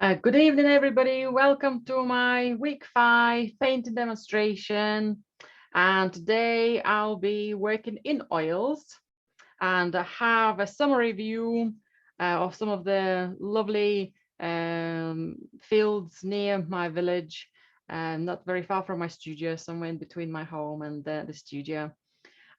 Good evening, everybody. Welcome to my week 5 painting demonstration. And today I'll be working in oils and I have a summary view of some of the lovely fields near my village, not very far from my studio, somewhere in between my home and the studio.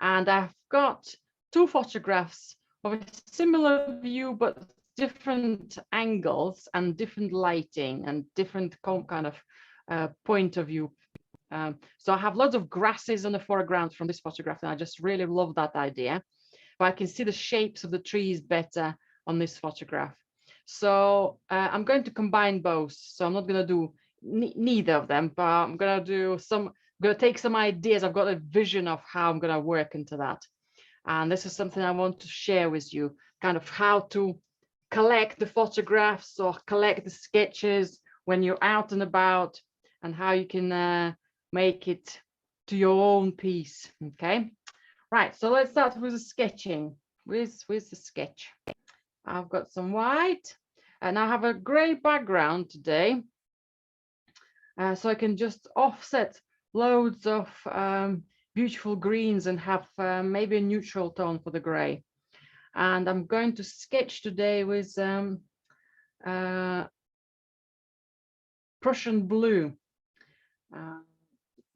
And I've got two photographs of a similar view, but different angles and different lighting and different kind of point of view. So I have lots of grasses on the foreground from this photograph, and I just really love that idea. But I can see the shapes of the trees better on this photograph. So I'm going to combine both. So I'm not going to do neither of them, but I'm going to do some. I'm going to take some ideas. I've got a vision of how I'm going to work into that. And this is something I want to share with you, kind of how to collect the photographs or collect the sketches when you're out and about, and how you can make it to your own piece. Okay, right, so let's start with the sketching. With the sketch, I've got some white and I have a gray background today, so I can just offset loads of beautiful greens and have maybe a neutral tone for the gray. And I'm going to sketch today with Prussian blue.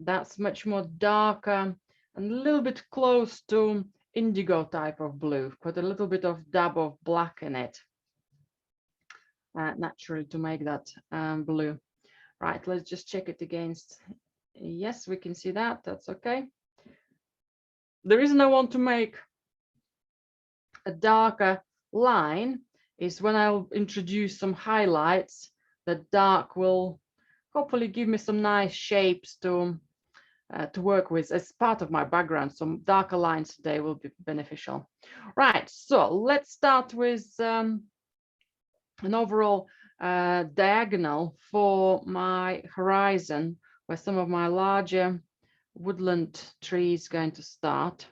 That's much more darker and a little bit close to indigo type of blue, put a little bit of dab of black in it, naturally, to make that blue. Right, let's just check it against. Yes, we can see that. That's okay. The reason I want to make a darker line is when I'll introduce some highlights, the dark will hopefully give me some nice shapes to work with as part of my background. Some darker lines today will be beneficial. Right, so let's start with an overall diagonal for my horizon, where some of my larger woodland trees going to start.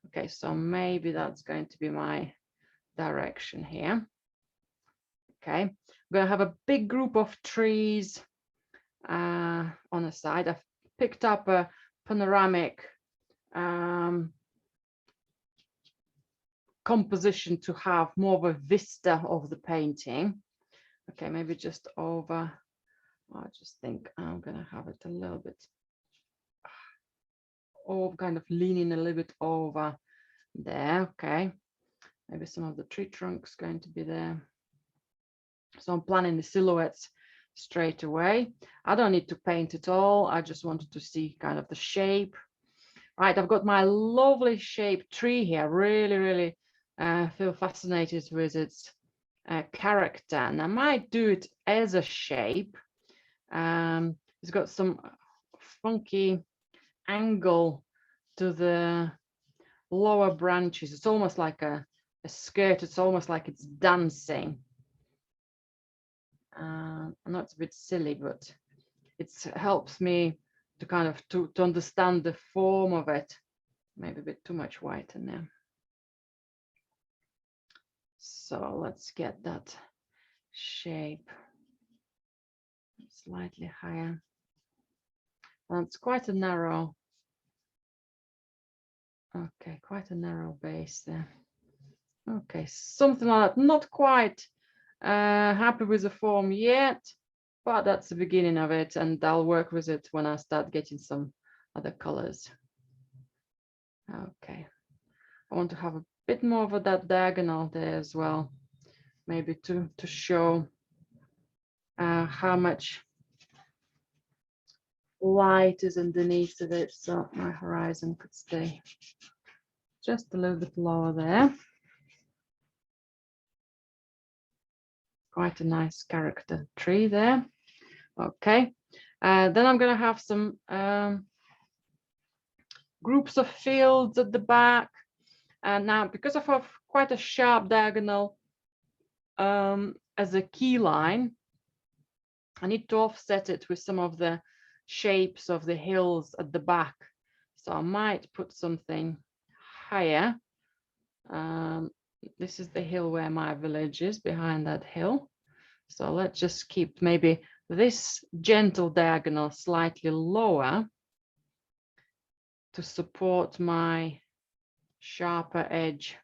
Okay, so maybe that's going to be my direction here. Okay, I'm going to have a big group of trees on the side. I've picked up a panoramic composition to have more of a vista of the painting. Okay, maybe just over. I just think I'm going to have it a little bit, or kind of leaning a little bit over there. Okay, maybe some of the tree trunks going to be there. So I'm planning the silhouettes straight away. I don't need to paint it all. I just wanted to see kind of the shape. Right, I've got my lovely shaped tree here. Really feel fascinated with its character, and I might do it as a shape. It's got some funky angle to the lower branches. It's almost like a skirt. It's almost like it's dancing. I know it's a bit silly, but it helps me to kind of to understand the form of it. Maybe a bit too much white in there. So let's get that shape slightly higher. And it's quite a narrow, okay, quite a narrow base there. Okay, something like that. Not quite happy with the form yet, but that's the beginning of it, and I'll work with it when I start getting some other colors. Okay, I want to have a bit more of that diagonal there as well, maybe to show how much light is underneath of it, so my horizon could stay just a little bit lower there. Quite a nice character tree there. Okay, then I'm going to have some groups of fields at the back. And now, because I have quite a sharp diagonal as a key line, I need to offset it with some of the shapes of the hills at the back. So I might put something higher. This is the hill where my village is, behind that hill. So let's just keep maybe this gentle diagonal slightly lower to support my sharper edge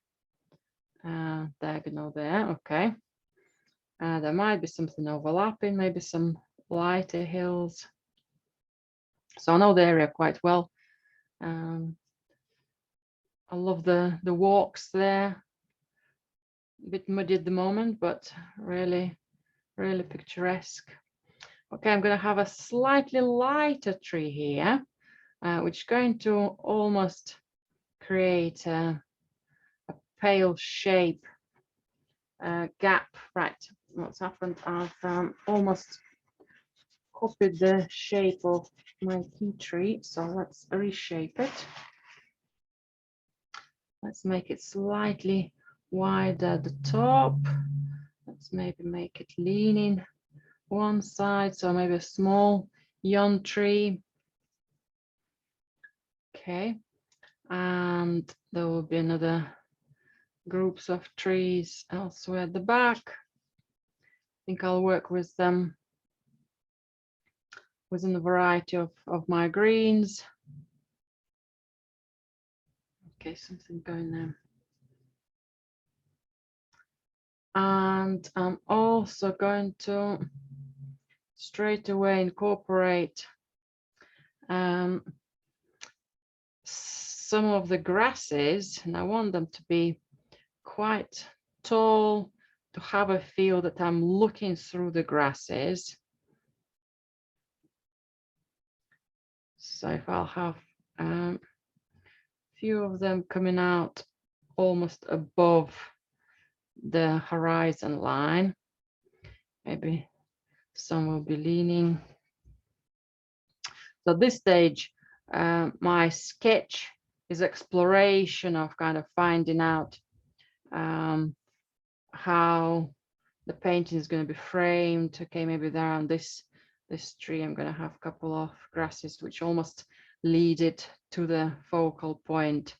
diagonal there. Okay. There might be something overlapping, maybe some lighter hills. So I know the area quite well. I love the walks there. A bit muddy at the moment, but really, really picturesque. Okay, I'm going to have a slightly lighter tree here, which is going to almost create a pale shape gap. Right, what's happened? I've almost copied the shape of my key tree, so let's reshape it. Let's make it slightly wider at the top. Let's maybe make it leaning one side, so maybe a small yew tree. Okay, and there will be another groups of trees elsewhere at the back. I think I'll work with them within a variety of my greens. Okay, something going there. And I'm also going to straight away incorporate some of the grasses, and I want them to be quite tall, to have a feel that I'm looking through the grasses. So if I'll have a few of them coming out almost above the horizon line, maybe some will be leaning. So at this stage, my sketch is exploration of kind of finding out how the painting is going to be framed. Okay, maybe there on this tree, I'm going to have a couple of grasses which almost lead it to the focal point.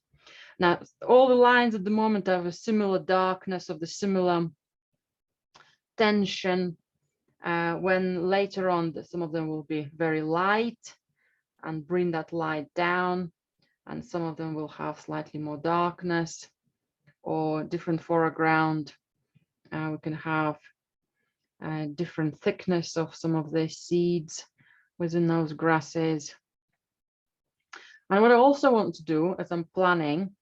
Now, all the lines at the moment have a similar darkness, of the similar tension. When later on, some of them will be very light and bring that light down, and some of them will have slightly more darkness or different foreground. We can have different thickness of some of the seeds within those grasses. And what I also want to do as I'm planning,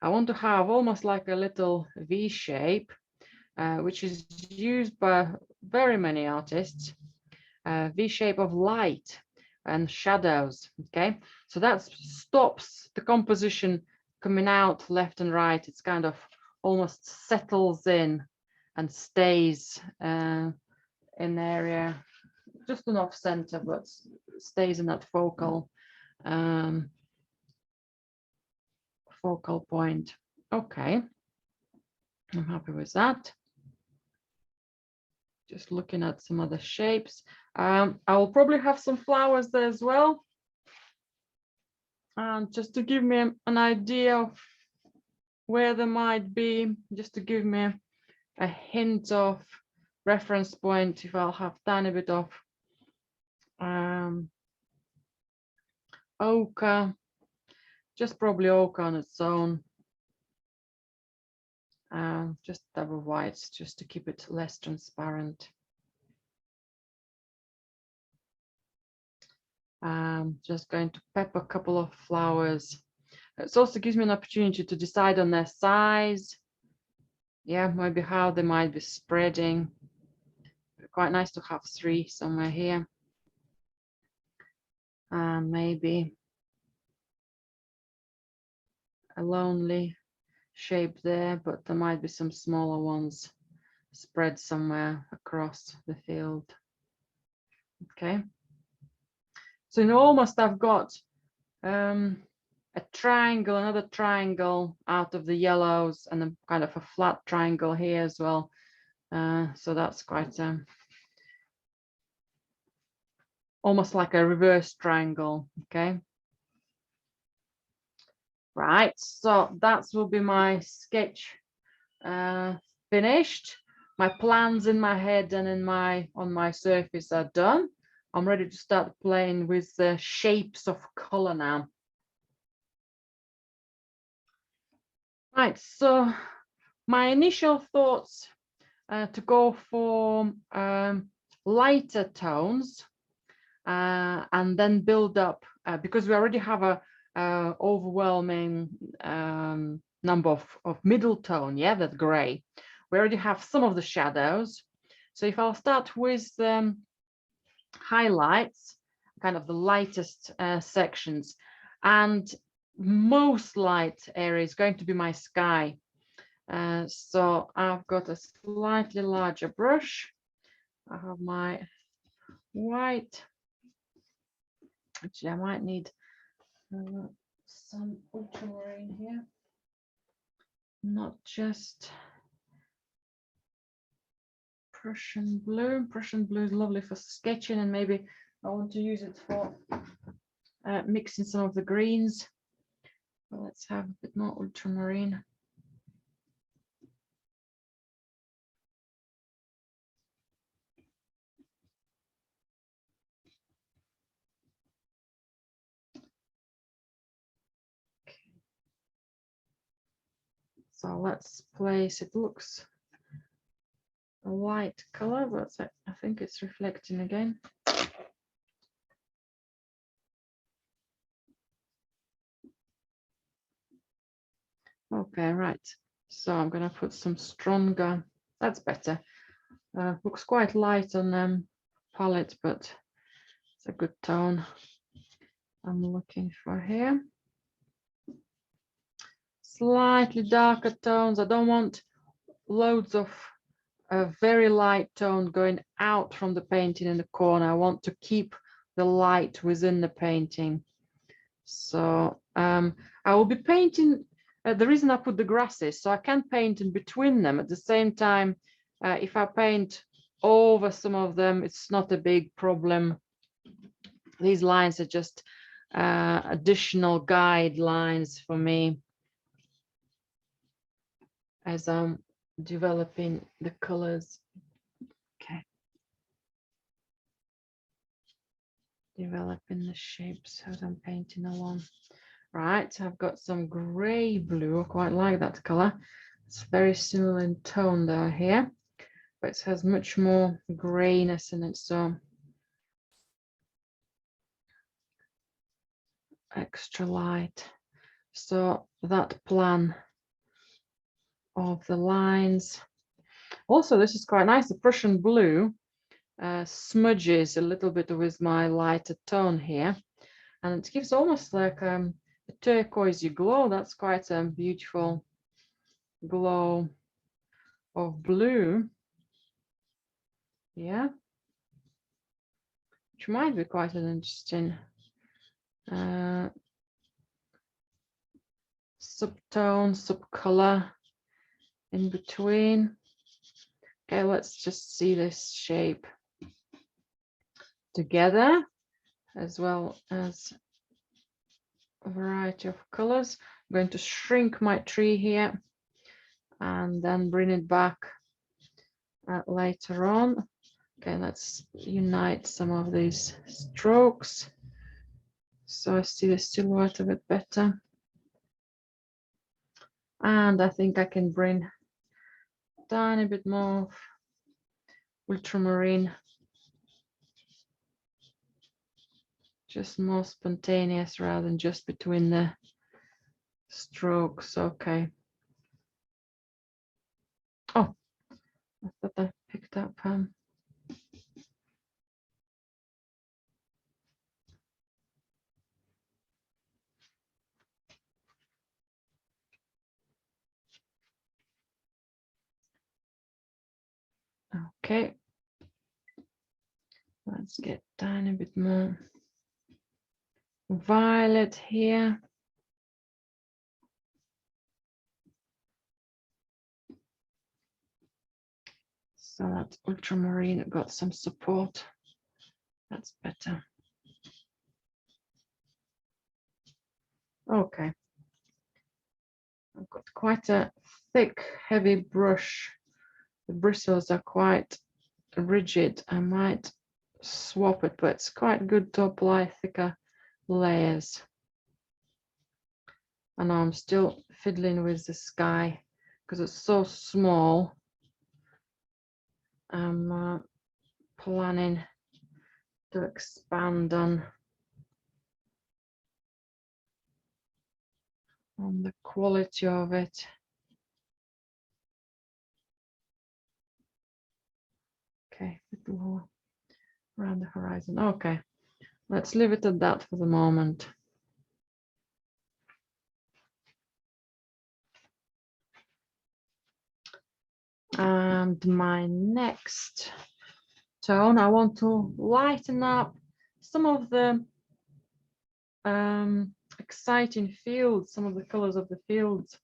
I want to have almost like a little V shape, which is used by very many artists, V shape of light and shadows. Okay, so that stops the composition coming out left and right. It's kind of almost settles in and stays in area just an off center, but stays in that focal point. Okay, I'm happy with that. Just looking at some other shapes. I will probably have some flowers there as well. And just to give me an idea of where they might be, just to give me a hint of reference point, if I'll have a tiny bit of ochre, just probably ochre on its own. Just double whites, just to keep it less transparent. Just going to pepper a couple of flowers. It also gives me an opportunity to decide on their size. Yeah, maybe how they might be spreading. Quite nice to have 3 somewhere here. Maybe a lonely shape there, but there might be some smaller ones spread somewhere across the field. Okay. So in almost I've got a triangle, another triangle out of the yellows, and then kind of a flat triangle here as well. So that's quite almost like a reverse triangle. Okay. Right, so that will be my sketch finished. my plans in my head and on my surface are done. I'm ready to start playing with the shapes of color now. Right, so my initial thoughts to go for lighter tones and then build up because we already have a overwhelming number of middle tone, yeah, that gray. We already have some of the shadows. So if I'll start with highlights, kind of the lightest sections, and most light area is going to be my sky. So I've got a slightly larger brush. I have my white. Actually, I might need some ultramarine here, not just Prussian blue. Prussian blue is lovely for sketching, and maybe I want to use it for mixing some of the greens. Well, let's have a bit more ultramarine. So let's place, it looks a light color, but I think it's reflecting again. Okay, right. So I'm going to put some stronger, that's better. Looks quite light on palette, but it's a good tone I'm looking for here. Slightly darker tones. I don't want loads of a very light tone going out from the painting in the corner. I want to keep the light within the painting. So I will be painting, the reason I put the grasses, so I can paint in between them at the same time. If I paint over some of them, it's not a big problem. These lines are just additional guidelines for me as I'm developing the colors. Okay. Developing the shapes as I'm painting along. Right, I've got some gray blue. I quite like that color. It's very similar in tone though here, but it has much more grayness in it, so extra light. So that plan of the lines. Also, this is quite nice. The Prussian blue smudges a little bit with my lighter tone here, and it gives almost like a turquoisey glow. That's quite a beautiful glow of blue. Yeah, which might be quite an interesting subtone, subcolor in between. Okay, let's just see this shape together, as well as a variety of colors. I'm going to shrink my tree here and then bring it back later on. Okay, let's unite some of these strokes so I see the silhouette a bit better. And I think I can bring a tiny bit more ultramarine, just more spontaneous rather than just between the strokes. Okay. Oh, I thought I picked up okay. Let's get a tiny bit more violet here. So that ultramarine got some support. That's better. Okay. I've got quite a thick, heavy brush the bristles are quite rigid. I might swap it, but it's quite good to apply thicker layers. And I'm still fiddling with the sky because it's so small. I'm planning to expand on the quality of it. Okay, a bit lower around the horizon. Okay, let's leave it at that for the moment. And my next tone, I want to lighten up some of the exciting fields, some of the colors of the fields,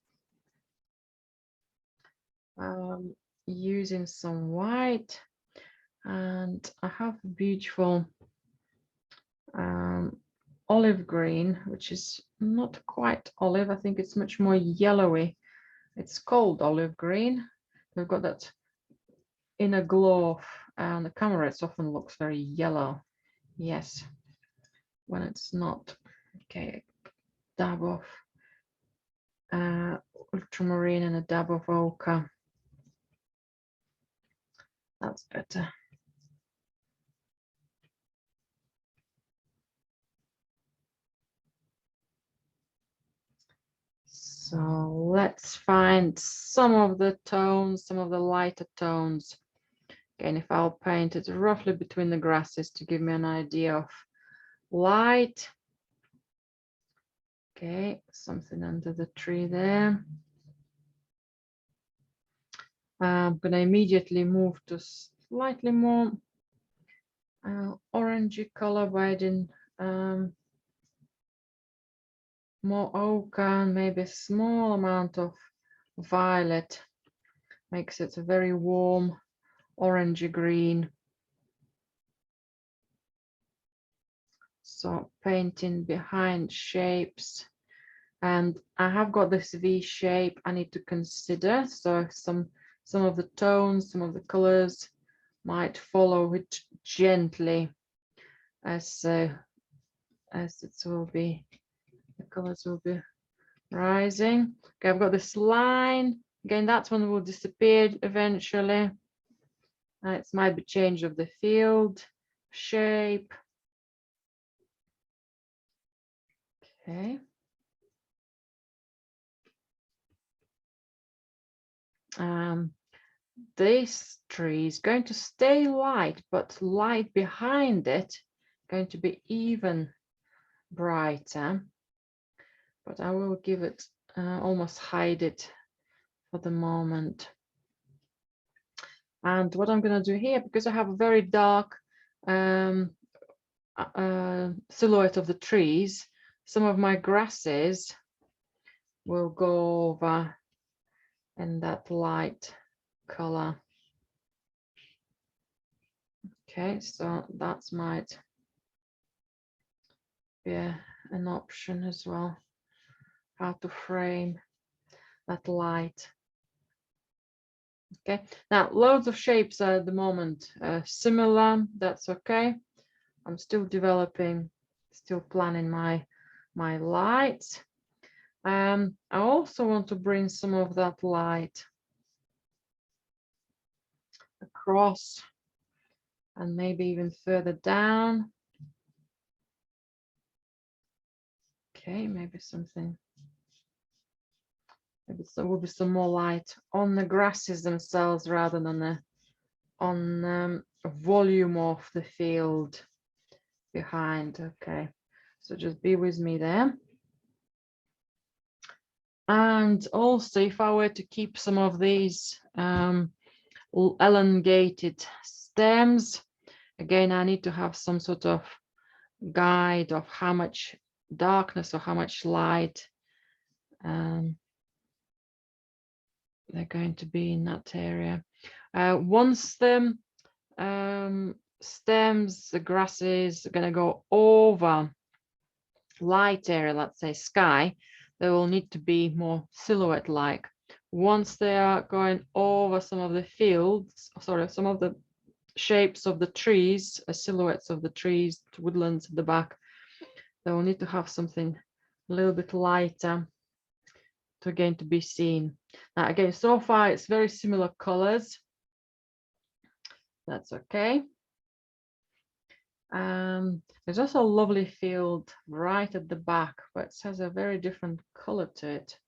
using some white. And I have a beautiful olive green, which is not quite olive. I think it's much more yellowy. It's called olive green. We've got that inner glow, and the camera, it often looks very yellow. Yes, when it's not. Okay, dab of ultramarine and a dab of ochre. That's better. So let's find some of the tones, some of the lighter tones. Again, if I'll paint it roughly between the grasses to give me an idea of light. Okay, something under the tree there. I'm going to immediately move to slightly more orangey color by adding more ochre and maybe a small amount of violet. Makes it a very warm orangey green. So painting behind shapes, and I have got this V shape I need to consider. So some of the tones, some of the colors might follow it gently as it will be, the colors will be rising. Okay, I've got this line again. That one will disappear eventually. It might be change of the field shape. Okay. This tree is going to stay light, but light behind it going to be even brighter. But I will give it almost hide it for the moment. And what I'm going to do here, because I have a very dark silhouette of the trees, some of my grasses will go over in that light color. Okay, so that might be an option as well, how to frame that light. Okay, now loads of shapes are at the moment similar. That's okay. I'm still developing, still planning my lights. I also want to bring some of that light across and maybe even further down. Okay, maybe something. Maybe there will be some more light on the grasses themselves rather than on volume of the field behind. Okay, so just be with me there. And also, if I were to keep some of these elongated stems, again, I need to have some sort of guide of how much darkness or how much light they're going to be in that area. Once the stems, the grasses are going to go over light area, let's say sky, they will need to be more silhouette-like. once they are going over some of the fields, sorry, some of the shapes of the trees, silhouettes of the trees, woodlands at the back, they will need to have something a little bit lighter to again to be seen. Now again, so far it's very similar colors. That's okay. There's also a lovely field right at the back, but it has a very different color to it.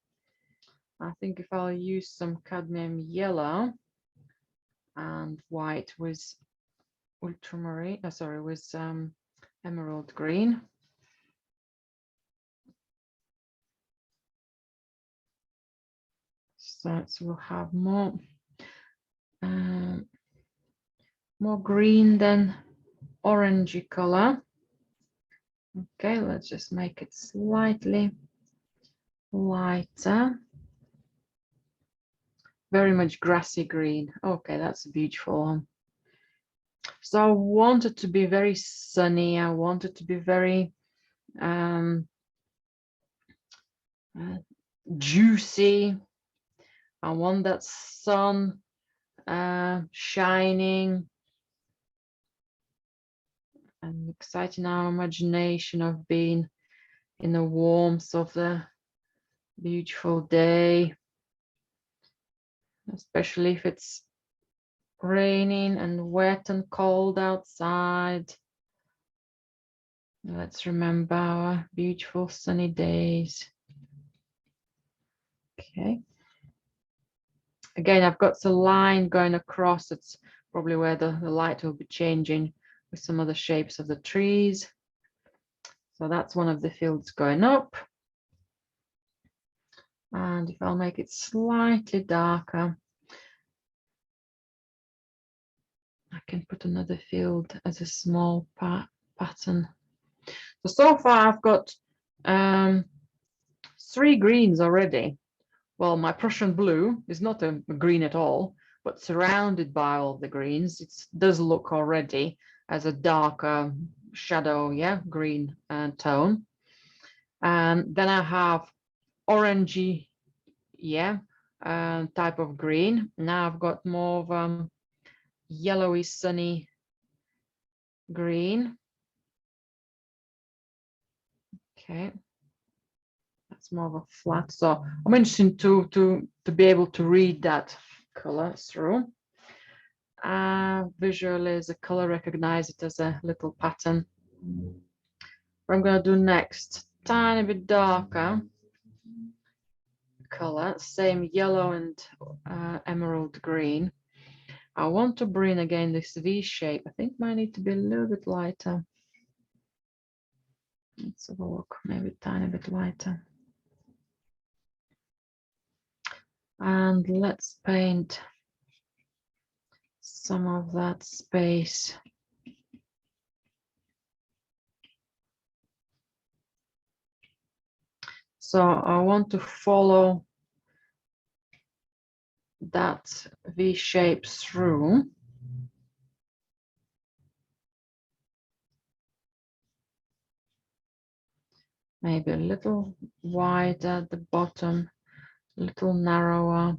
I think if I'll use some cadmium yellow and white with ultramarine, sorry, with emerald green. So we'll have more green than orangey color. Okay, let's just make it slightly lighter. Very much grassy green. Okay, that's a beautiful one. So I want it to be very sunny. I want it to be very juicy. I want that sun shining and exciting our imagination of being in the warmth of the beautiful day, especially if it's raining and wet and cold outside. Let's remember our beautiful sunny days. Okay. Again, I've got the line going across. It's probably where the light will be changing with some of the shapes of the trees. So that's one of the fields going up. And if I'll make it slightly darker, I can put another field as a small pattern. So far I've got 3 greens already. Well, my Prussian blue is not a green at all, but surrounded by all the greens, it does look already as a darker shadow, yeah, green tone. And then I have orangey, yeah, type of green. Now I've got more of yellowy, sunny green. Okay, that's more of a flat. So I'm interested to be able to read that color through. Visually as a color, recognize it as a little pattern. What I'm going to do next, tiny bit darker color, same yellow and emerald green. I want to bring again this V shape. I think might need to be a little bit lighter. Let's have a look, maybe a tiny bit lighter. And let's paint some of that space. So I want to follow that V shape through. Maybe a little wider at the bottom, a little narrower.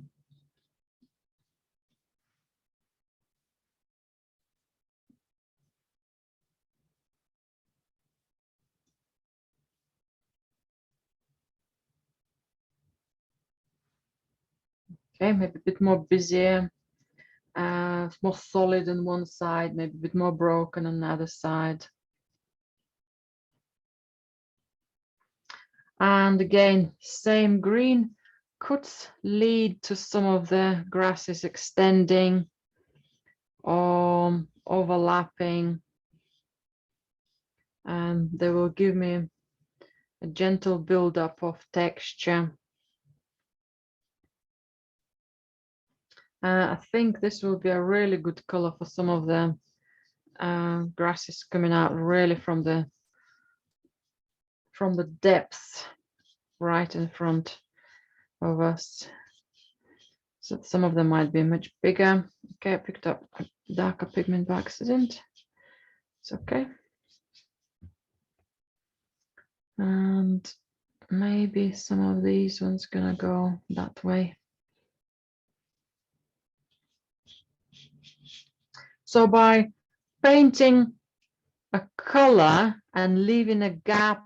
Okay, maybe a bit more busier, more solid on one side, maybe a bit more broken on the other side. And again, same green could lead to some of the grasses extending or overlapping. And they will give me a gentle buildup of texture. I think this will be a really good color for some of the grasses coming out really from the depths right in front of us. So some of them might be much bigger. Okay, I picked up a darker pigment by accident. It's okay. And maybe some of these ones gonna go that way. So by painting a color and leaving a gap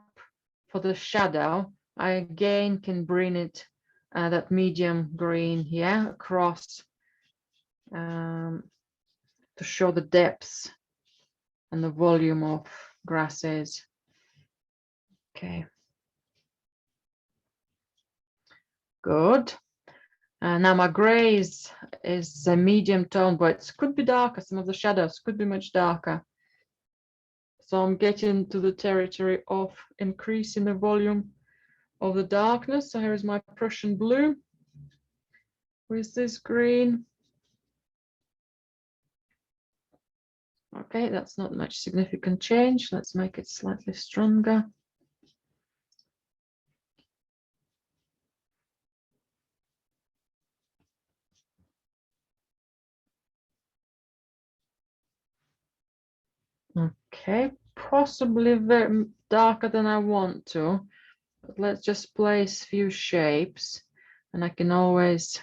for the shadow, I again can bring it that medium green here across to show the depths and the volume of grasses. Okay, good. Now my gray is a medium tone, but it could be darker. Some of the shadows could be much darker. So I'm getting to the territory of increasing the volume of the darkness. So here is my Prussian blue with this green. Okay, that's not much significant change. Let's make it slightly stronger. Okay, possibly very darker than I want to, but let's just place a few shapes and I can always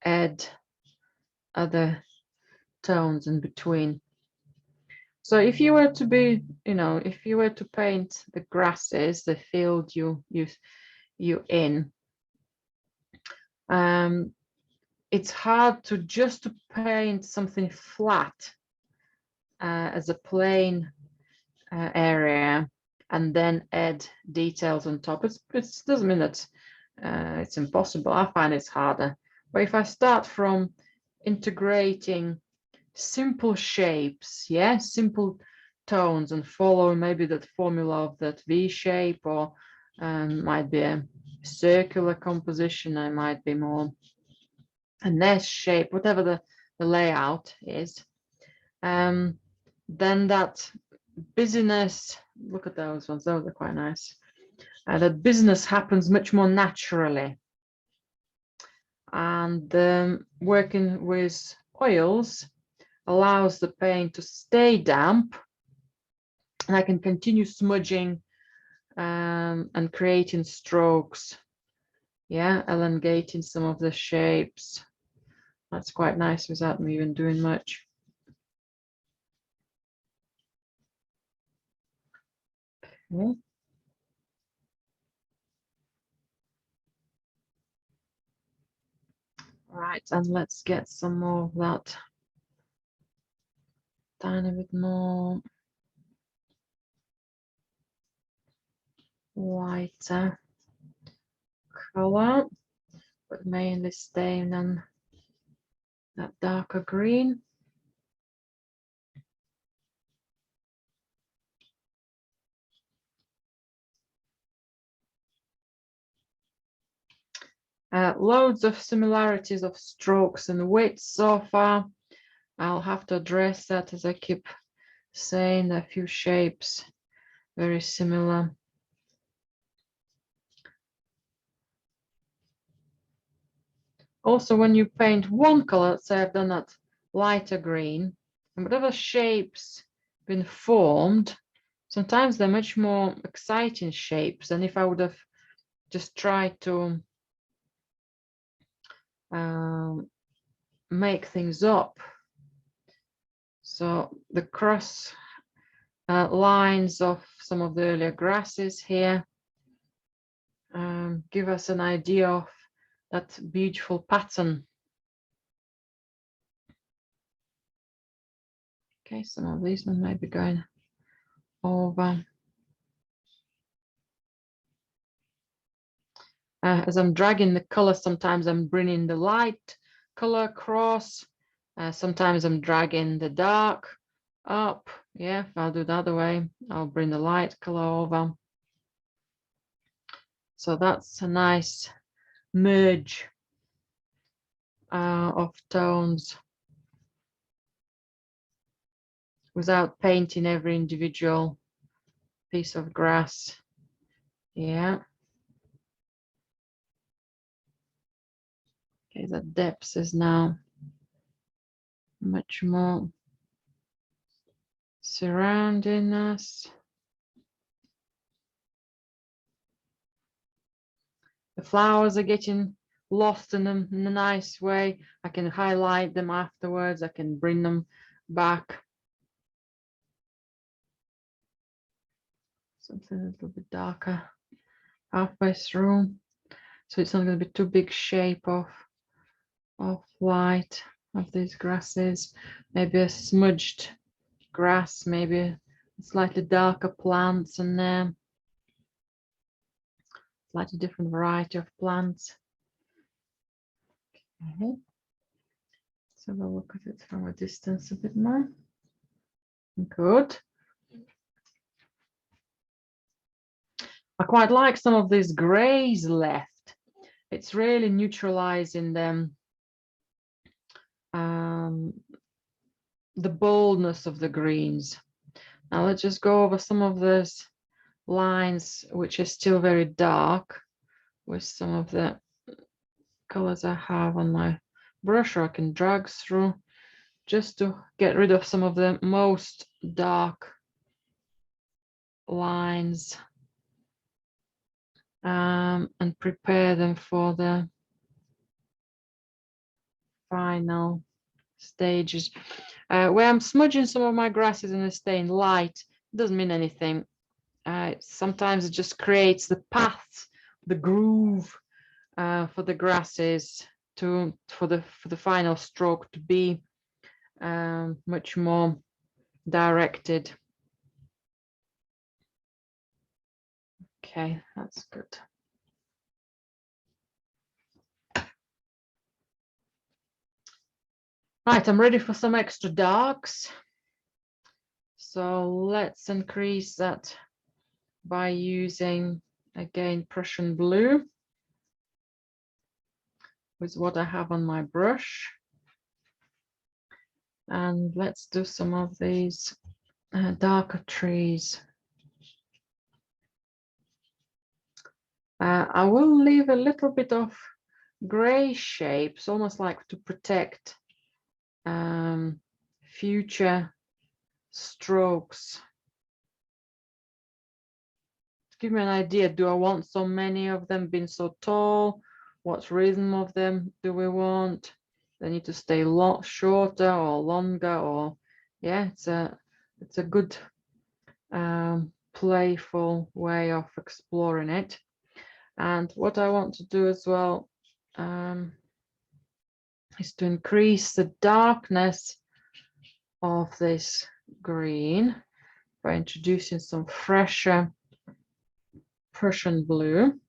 add other tones in between. So if you were to be, if you were to paint the grasses, the field you in, it's hard to just to paint something flat as a plain area and then add details on top. It doesn't mean that it's impossible. I find it's harder. But if I start from integrating simple shapes, yeah, simple tones, and follow maybe that formula of that V shape, or might be a circular composition, I might be more a nest shape, whatever the layout is, then that busyness, look at those ones, those are quite nice. That business happens much more naturally. And working with oils allows the paint to stay damp, and I can continue smudging and creating strokes, yeah, elongating some of the shapes. That's quite nice without me even doing much. Okay. Right, and let's get some more of that, tiny bit more whiter color, but mainly staying on that darker green. Loads of similarities of strokes and width so far. I'll have to address that, as I keep saying, a few shapes very similar. Also, when you paint one color, let's say I've done that lighter green, and whatever shapes been formed, sometimes they're much more exciting shapes than if I would have just tried to make things up. So the cross lines of some of the earlier grasses here give us an idea of that beautiful pattern. Okay, some of these ones might be going over. As I'm dragging the color, sometimes I'm bringing the light color across. Sometimes I'm dragging the dark up. Yeah, if I'll do the other way, I'll bring the light color over. So that's a nice merge of tones without painting every individual piece of grass. Yeah. Okay, the depth is now much more surrounding us. The flowers are getting lost in a nice way. I can highlight them afterwards. I can bring them back. Something a little bit darker halfway through, so it's not going to be too big shape of light of these grasses. Maybe a smudged grass, maybe a slightly darker plants, and slightly different variety of plants. Okay. Let's have a look at it from a distance a bit more. Good. I quite like some of these grays left. It's really neutralizing them, the boldness of the greens. Now let's just go over some of those lines which are still very dark with some of the colors I have on my brush, or I can drag through just to get rid of some of the most dark lines, and prepare them for the final stages. Where I'm smudging some of my grasses and staying light, it doesn't mean anything. Sometimes it just creates the path, the groove for the grasses for the final stroke to be much more directed. Okay, that's good. Right, I'm ready for some extra darks. So let's increase that by using, again, Prussian blue with what I have on my brush. And let's do some of these darker trees. I will leave a little bit of gray shapes, almost like to protect future strokes. To give me an idea, do I want so many of them being so tall? What rhythm of them do we want? They need to stay shorter or longer, or yeah, it's a good playful way of exploring it. And what I want to do as well is to increase the darkness of this green by introducing some fresher Prussian blue.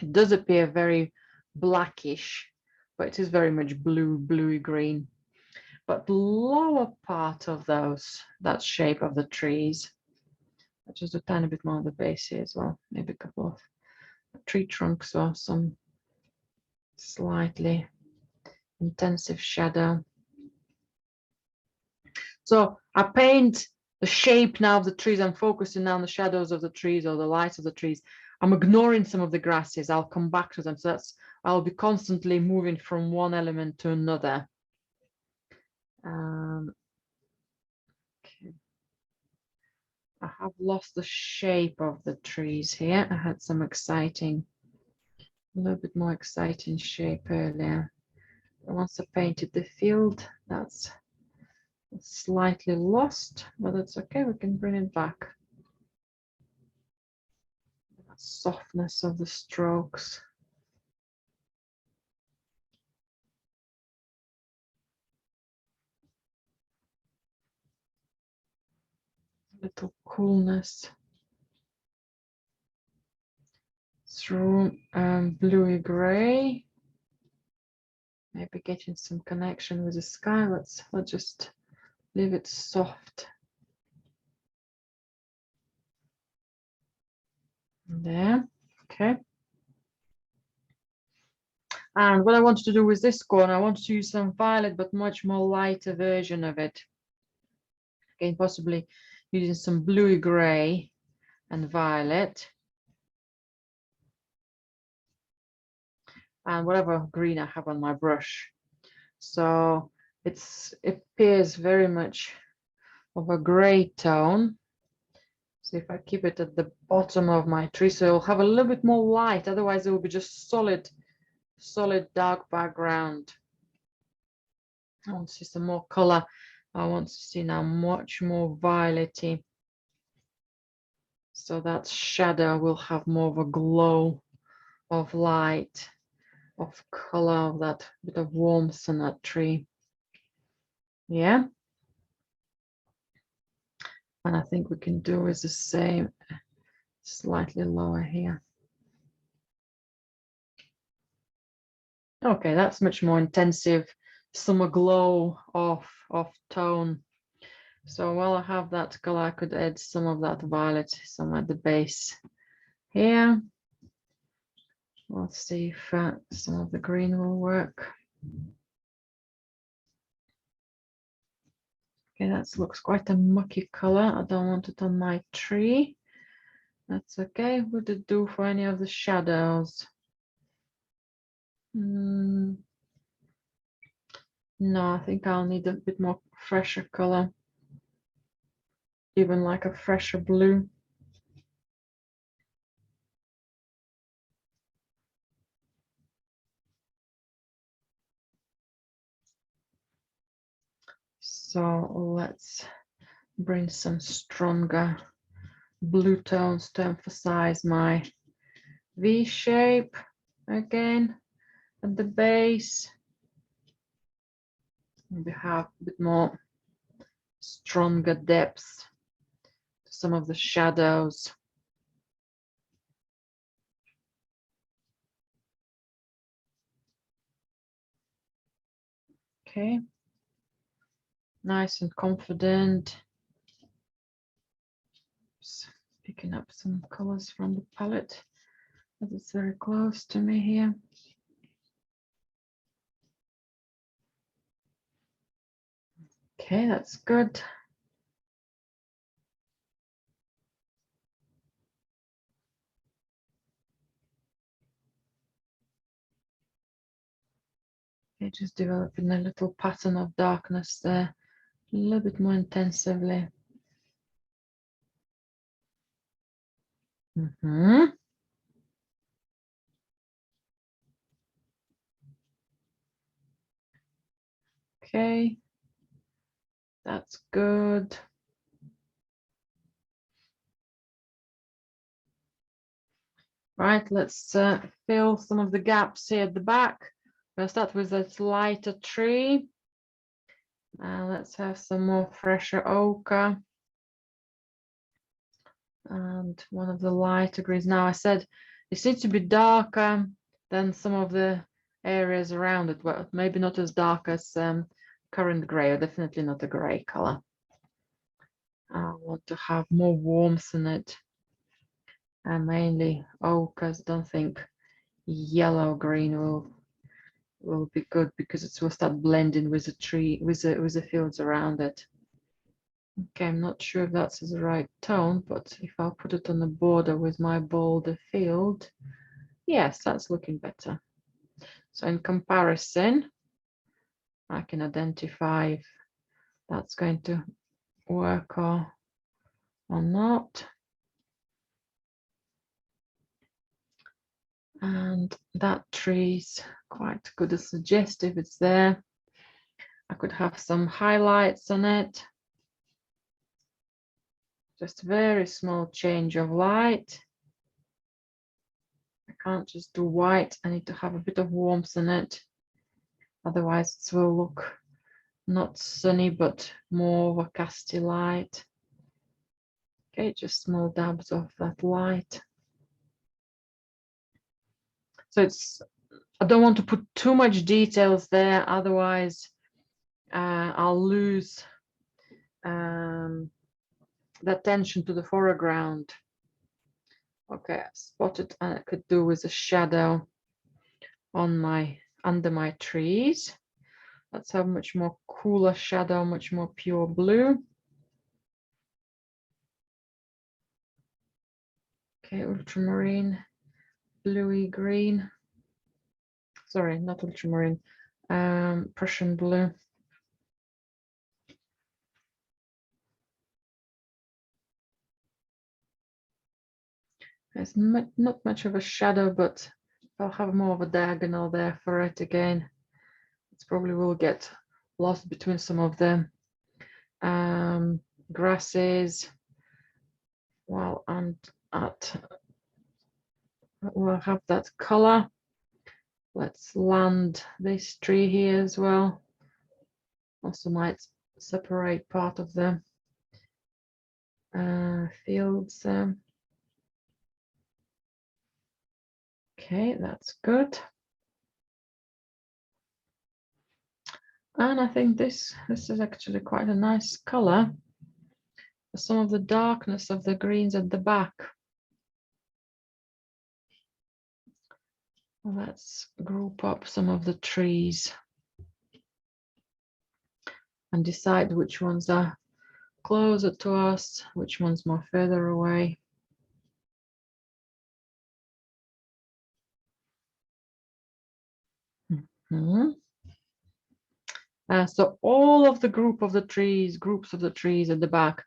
It does appear very blackish, but it is very much bluey green. But the lower part of that shape of the trees, just a tiny bit more on the base here as well, maybe a couple of tree trunks or some slightly intensive shadow. So I paint the shape now of the trees. I'm focusing now on the shadows of the trees or the light of the trees. I'm ignoring some of the grasses. I'll come back to them. So I'll be constantly moving from one element to another. Okay. I have lost the shape of the trees here. I had some exciting, a little bit more exciting shape earlier. Once I painted the field, that's slightly lost, but that's okay. We can bring it back. That softness of the strokes. Little coolness through bluey gray. Maybe getting some connection with the sky. Let's just leave it soft. There, okay. And what I wanted to do with this corner, I wanted to use some violet, but much more lighter version of it. Again, possibly using some bluey gray and violet. And whatever green I have on my brush. So it appears very much of a gray tone. So if I keep it at the bottom of my tree, so it'll have a little bit more light, otherwise it will be just solid dark background. I want to see some more color. I want to see now much more violety. So that shadow will have more of a glow of light, of color, of that bit of warmth on that tree. Yeah. And I think we can do is the same, slightly lower here. Okay, that's much more intensive summer glow of tone. So while I have that color, I could add some of that violet somewhere at the base here. Let's see if some of the green will work. Okay, that looks quite a mucky color. I don't want it on my tree. That's okay. Would it do for any of the shadows? No, I think I'll need a bit more fresher color. Even like a fresher blue. So let's bring some stronger blue tones to emphasize my V shape again at the base. We have a bit more stronger depths to some of the shadows. Okay, nice and confident. Just picking up some colors from the palette as it's very close to me here. Okay, that's good. Okay, just developing a little pattern of darkness there, a little bit more intensively. Okay, that's good. Right, let's fill some of the gaps here at the back. We'll start with this lighter tree. Let's have some more fresher ochre. And one of the lighter greens. Now I said it needs to be darker than some of the areas around it, but maybe not as dark as current gray, or definitely not a gray color. I want to have more warmth in it, and mainly ochres. Don't think yellow green will be good because it will start blending with the tree, with the fields around it. Okay, I'm not sure if that's the right tone, but if I'll put it on the border with my bolder field, yes, that's looking better. So in comparison, I can identify if that's going to work or not. And that tree's quite good as suggestive, it's there. I could have some highlights on it. Just very small change of light. I can't just do white, I need to have a bit of warmth in it. Otherwise it will look not sunny, but more of a casty light. Okay, just small dabs of that light. So I don't want to put too much details there, otherwise I'll lose the attention to the foreground. Okay, I spotted, and I could do with a shadow on under my trees. Let's have much more cooler shadow, much more pure blue. Okay, ultramarine, bluey green. Sorry, not ultramarine, Prussian blue. There's not much of a shadow, but I'll have more of a diagonal there for it again. It probably will get lost between some of the grasses. Well, and we'll have that color. Let's land this tree here as well. Also might separate part of the fields. Okay, that's good. And I think this is actually quite a nice color. Some of the darkness of the greens at the back. Let's group up some of the trees and decide which ones are closer to us, which ones more further away. So all of the groups of the trees at the back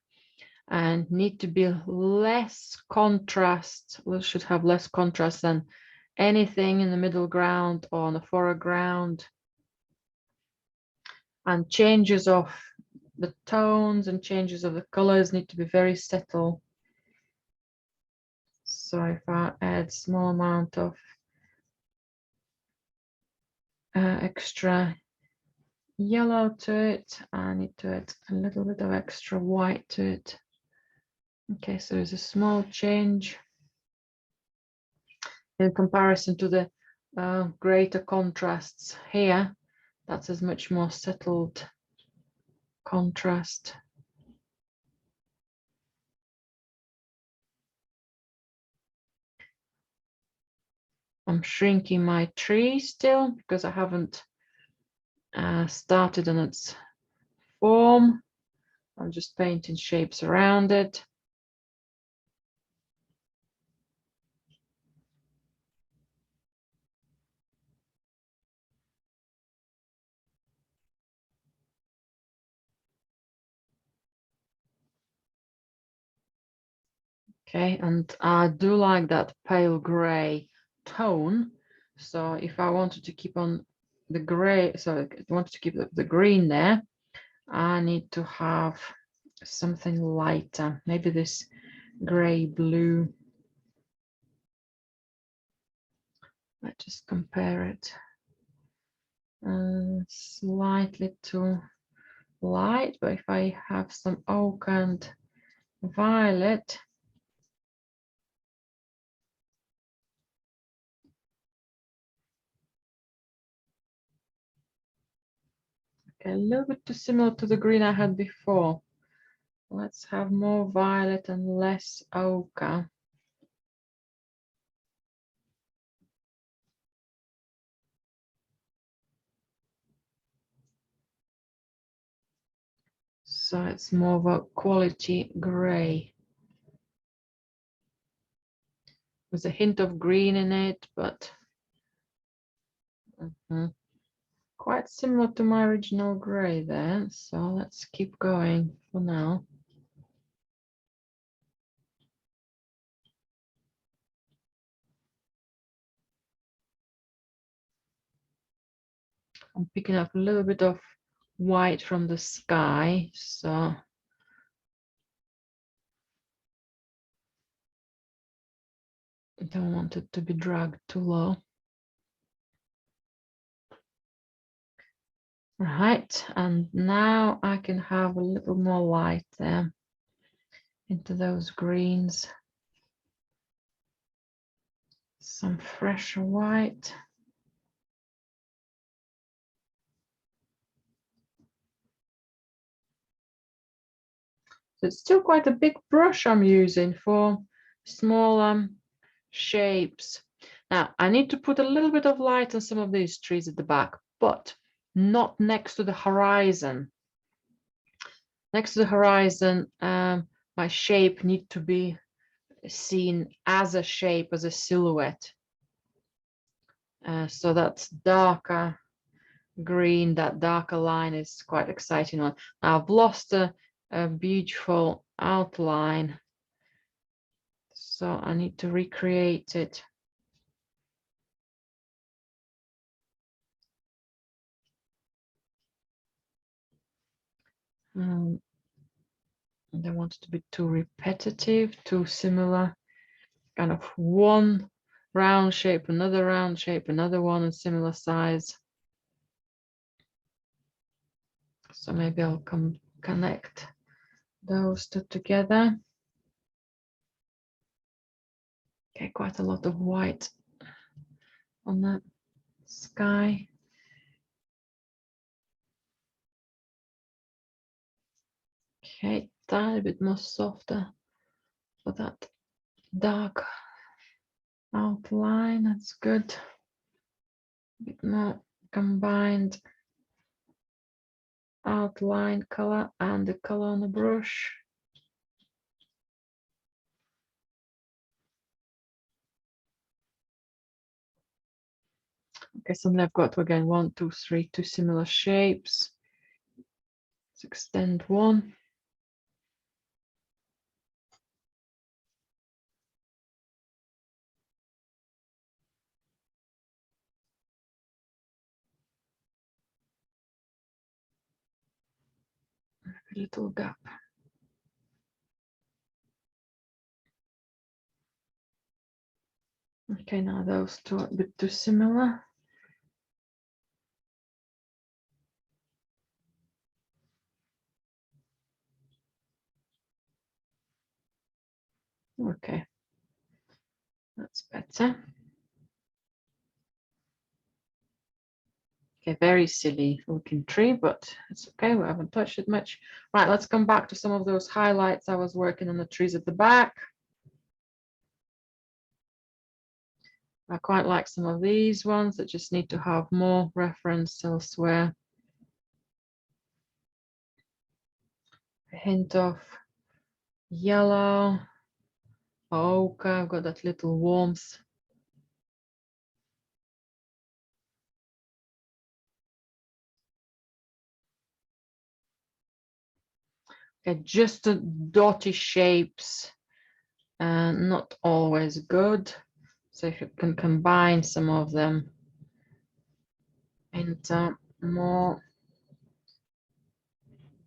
and need to be less contrast. We should have less contrast than anything in the middle ground or on the foreground. And changes of the tones and changes of the colors need to be very subtle. So if I add small amount of extra yellow to it, I need to add a little bit of extra white to it. Okay, so there's a small change in comparison to the greater contrasts here. That's a much more settled contrast. I'm shrinking my tree still because I haven't started on its form. I'm just painting shapes around it. Okay, and I do like that pale gray tone. So if I wanted to keep on the gray, so I wanted to keep the green there, I need to have something lighter, maybe this gray blue. Let's just compare it. Slightly too light, but if I have some oak and violet, okay, a little bit too similar to the green I had before. Let's have more violet and less ochre. So it's more of a quality gray with a hint of green in it, but quite similar to my original gray there. So let's keep going for now. I'm picking up a little bit of white from the sky, so I don't want it to be dragged too low. Right, and now I can have a little more light there into those greens. Some fresh white. So it's still quite a big brush I'm using for small shapes. Now I need to put a little bit of light on some of these trees at the back, but not next to the horizon. Next to the horizon, my shape needs to be seen as a shape, as a silhouette. So that's darker green, that darker line is quite exciting one. Now I've lost a beautiful outline, so I need to recreate it. I don't want it to be too repetitive, too similar. Kind of one round shape, another round shape, another one in similar size. So maybe I'll connect those two together. Okay, quite a lot of white on the sky. Okay, tiny bit more softer for that dark outline. That's good. A bit more combined outline color and the color on the brush. Okay, suddenly I've got again 1, 2, 3, two similar shapes. Let's extend one. A little gap. Okay, now those two are a bit too similar. Okay, that's better. Okay, very silly looking tree, but it's okay. We haven't touched it much. Right, let's come back to some of those highlights. I was working on the trees at the back. I quite like some of these ones that just need to have more reference elsewhere. A hint of yellow, ochre. I've got that little warmth. Okay, just the dotty shapes, not always good. So if you can combine some of them into more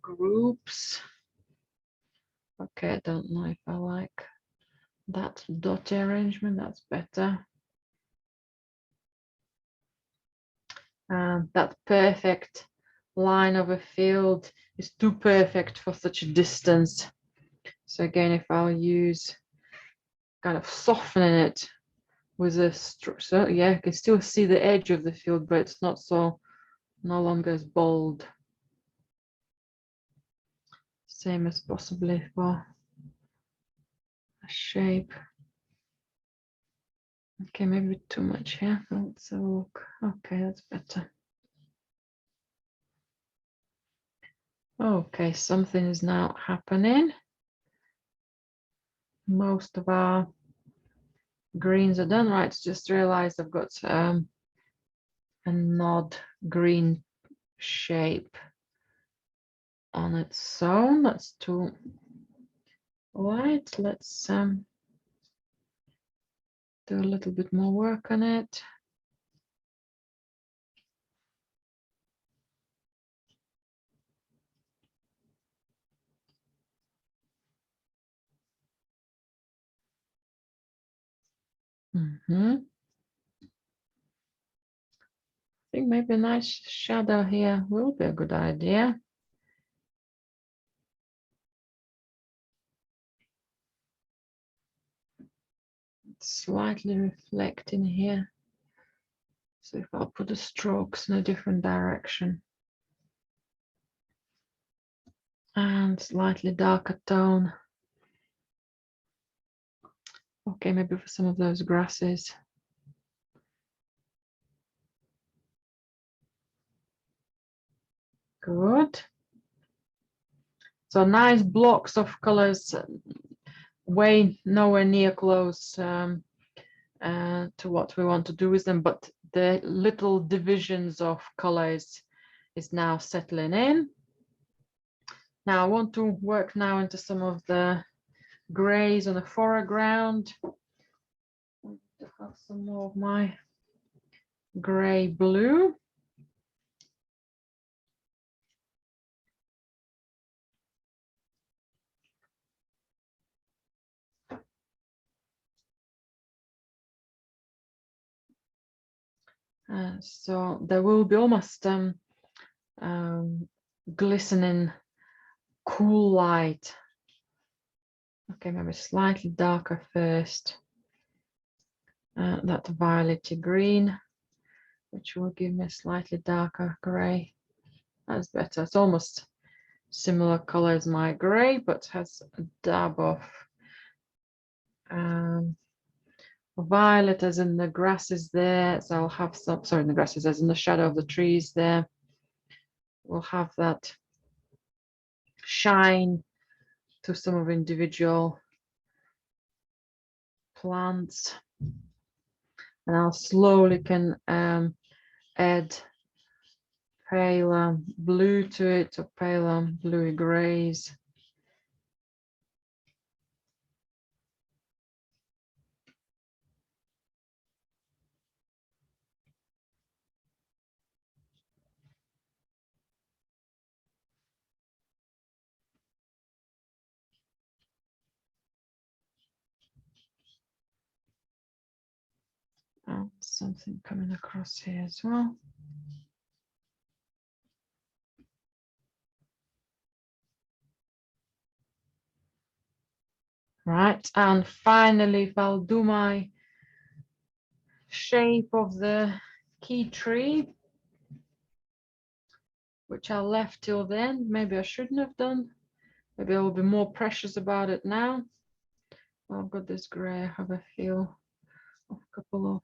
groups. Okay, I don't know if I like that dotty arrangement. That's better. That perfect line of a field is too perfect for such a distance. So again, if I'll use kind of softening it with a so yeah, you can still see the edge of the field, but it's not so, no longer as bold. Same as possibly for a shape. Okay, maybe too much here. Let's have a look. Okay, that's better. Okay, something is now happening. Most of our greens are done. Right, just realized I've got a nod green shape on its own. That's too light. Let's do a little bit more work on it. I think maybe a nice shadow here will be a good idea. It's slightly reflecting here. So if I'll put the strokes in a different direction. And slightly darker tone. Okay, maybe for some of those grasses. Good. So nice blocks of colors, way nowhere near close to what we want to do with them, but the little divisions of colors is now settling in. Now I want to work now into some of the grays on the foreground. To have some more of my gray blue. So there will be almost glistening cool light. Okay, maybe slightly darker first. That violet green, which will give me a slightly darker gray. That's better. It's almost similar color as my gray, but has a dab of violet as in the grasses there. So I'll have some, sorry, in the grasses as in the shadow of the trees there. We'll have that shine to some of individual plants. And I'll slowly can add paler blue to it, or paler bluey grays. Oh, something coming across here as well. Right, and finally, if I'll do my shape of the key tree, which I left till then, maybe I shouldn't have done. Maybe I will be more precious about it now. Well, I've got this gray, I have a feel of a couple of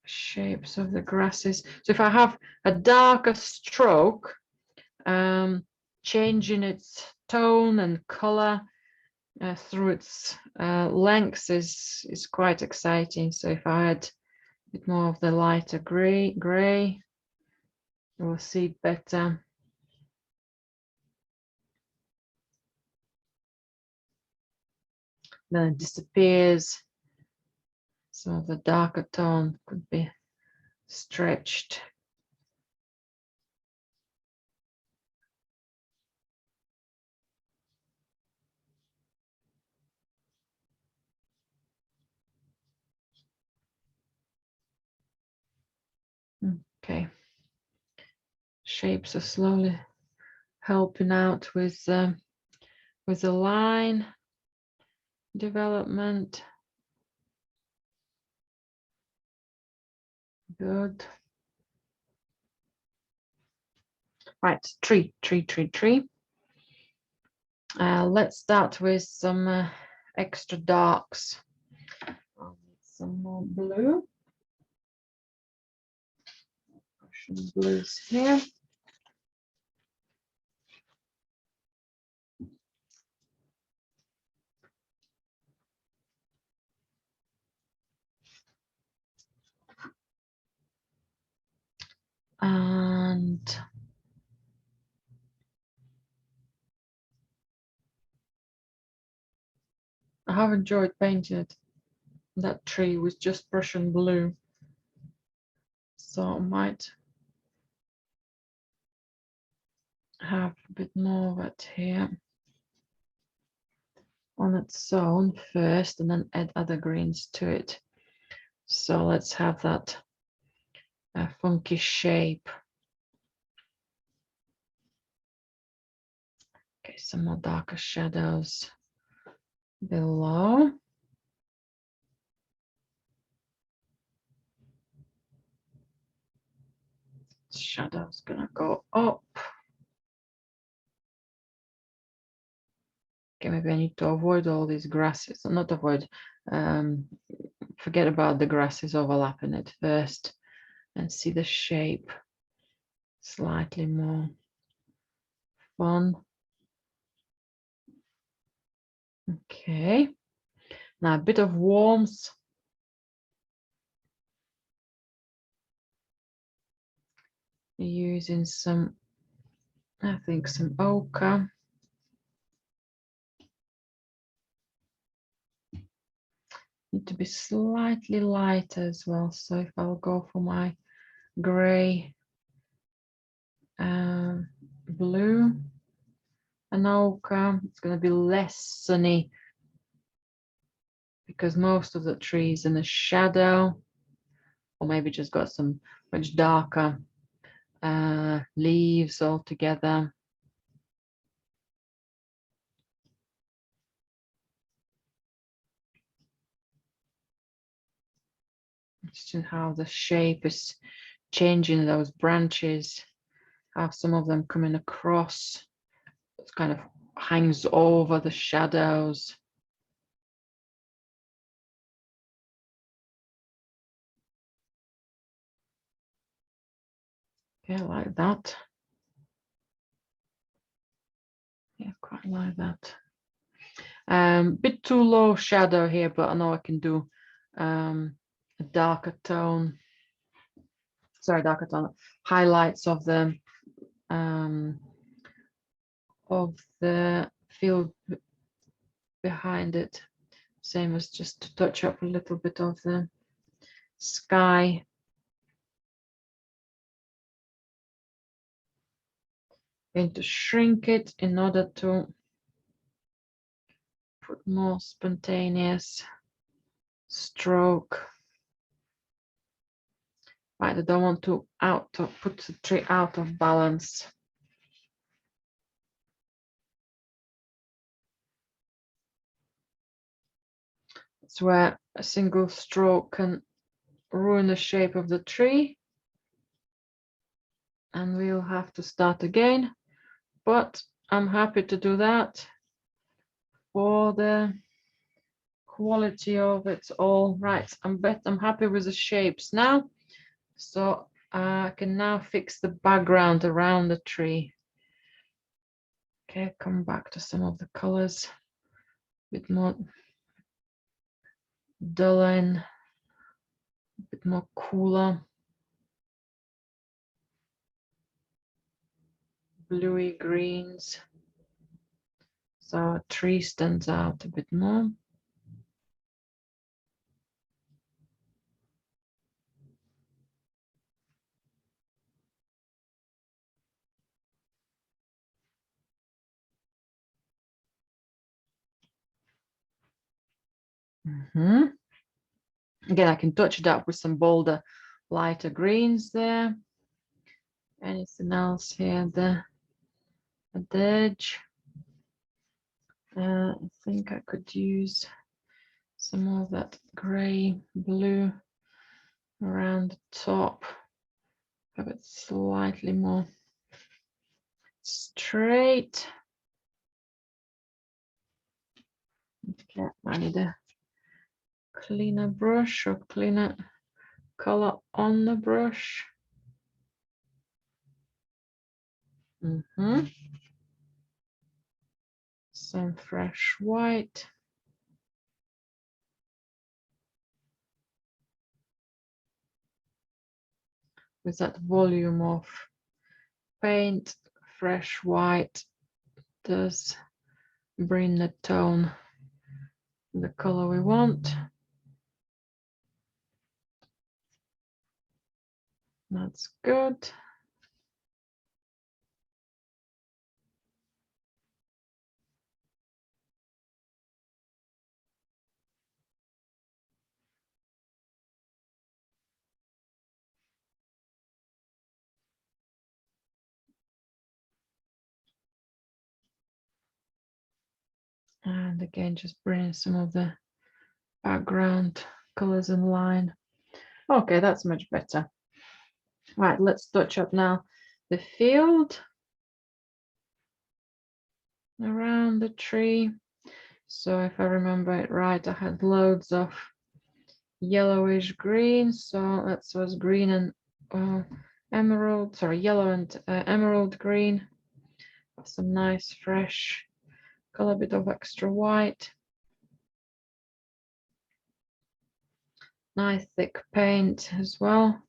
shapes of the grasses. So if I have a darker stroke, changing its tone and color through its lengths is quite exciting. So if I add a bit more of the lighter gray, we'll see it better. Then it disappears. Some of the darker tone could be stretched. Okay. Shapes are slowly helping out with the line development. Good. Right, tree. Let's start with some extra darks. I'll need some more blue. Some blues here. And I have enjoyed painting it. That tree with just brush and blue. So I might have a bit more of it here on its own first, and then add other greens to it. So let's have that funky shape. Okay, some more darker shadows below. Shadow's gonna go up. Okay, maybe I need to avoid all these grasses, or not avoid, forget about the grasses overlapping it first and see the shape slightly more fun. Okay, now a bit of warmth. Using some, I think some ochre. Need to be slightly lighter as well. So if I'll go for my gray, blue and ochre, it's going to be less sunny because most of the trees in the shadow. or maybe just got some much darker leaves altogether. Just how the shape is changing those branches, have some of them coming across. It kind of hangs over the shadows. Yeah, like that. Yeah, quite like that. Bit too low shadow here, but I know I can do a darker tone. Sorry, darker tone. Highlights of the field behind it. Same as just to touch up a little bit of the sky. Going to shrink it in order to put more spontaneous stroke. Right, I don't want to put the tree out of balance. That's where a single stroke can ruin the shape of the tree. And we'll have to start again, but I'm happy to do that for the quality of it all. Right, I'm happy with the shapes now, so I can now fix the background around the tree. Okay, come back to some of the colors, a bit more dull and a bit more cooler. Bluey greens, so our tree stands out a bit more. Again, I can touch it up with some bolder, lighter greens there. Anything else here? The edge. I think I could use some more of that gray blue around the top. Have it slightly more straight. Okay, I need a cleaner brush or cleaner color on the brush. Some fresh white. With that volume of paint, fresh white does bring the tone, the color we want. That's good. And again, just bringing some of the background colors in line. Okay, that's much better. Right, let's touch up now the field around the tree. So if I remember it right, I had loads of yellowish green. So that was green and emerald, sorry, yellow and emerald green. Some nice fresh color, bit of extra white. Nice thick paint as well.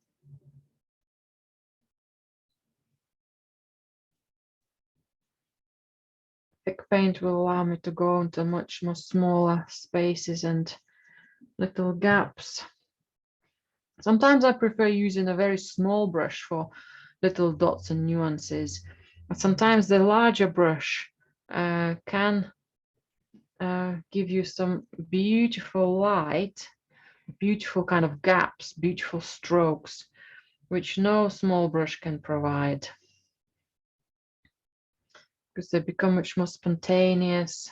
Thick paint will allow me to go into much more smaller spaces and little gaps. Sometimes I prefer using a very small brush for little dots and nuances. But sometimes the larger brush can give you some beautiful light beautiful kind of gaps, beautiful strokes, which no small brush can provide, because they become much more spontaneous.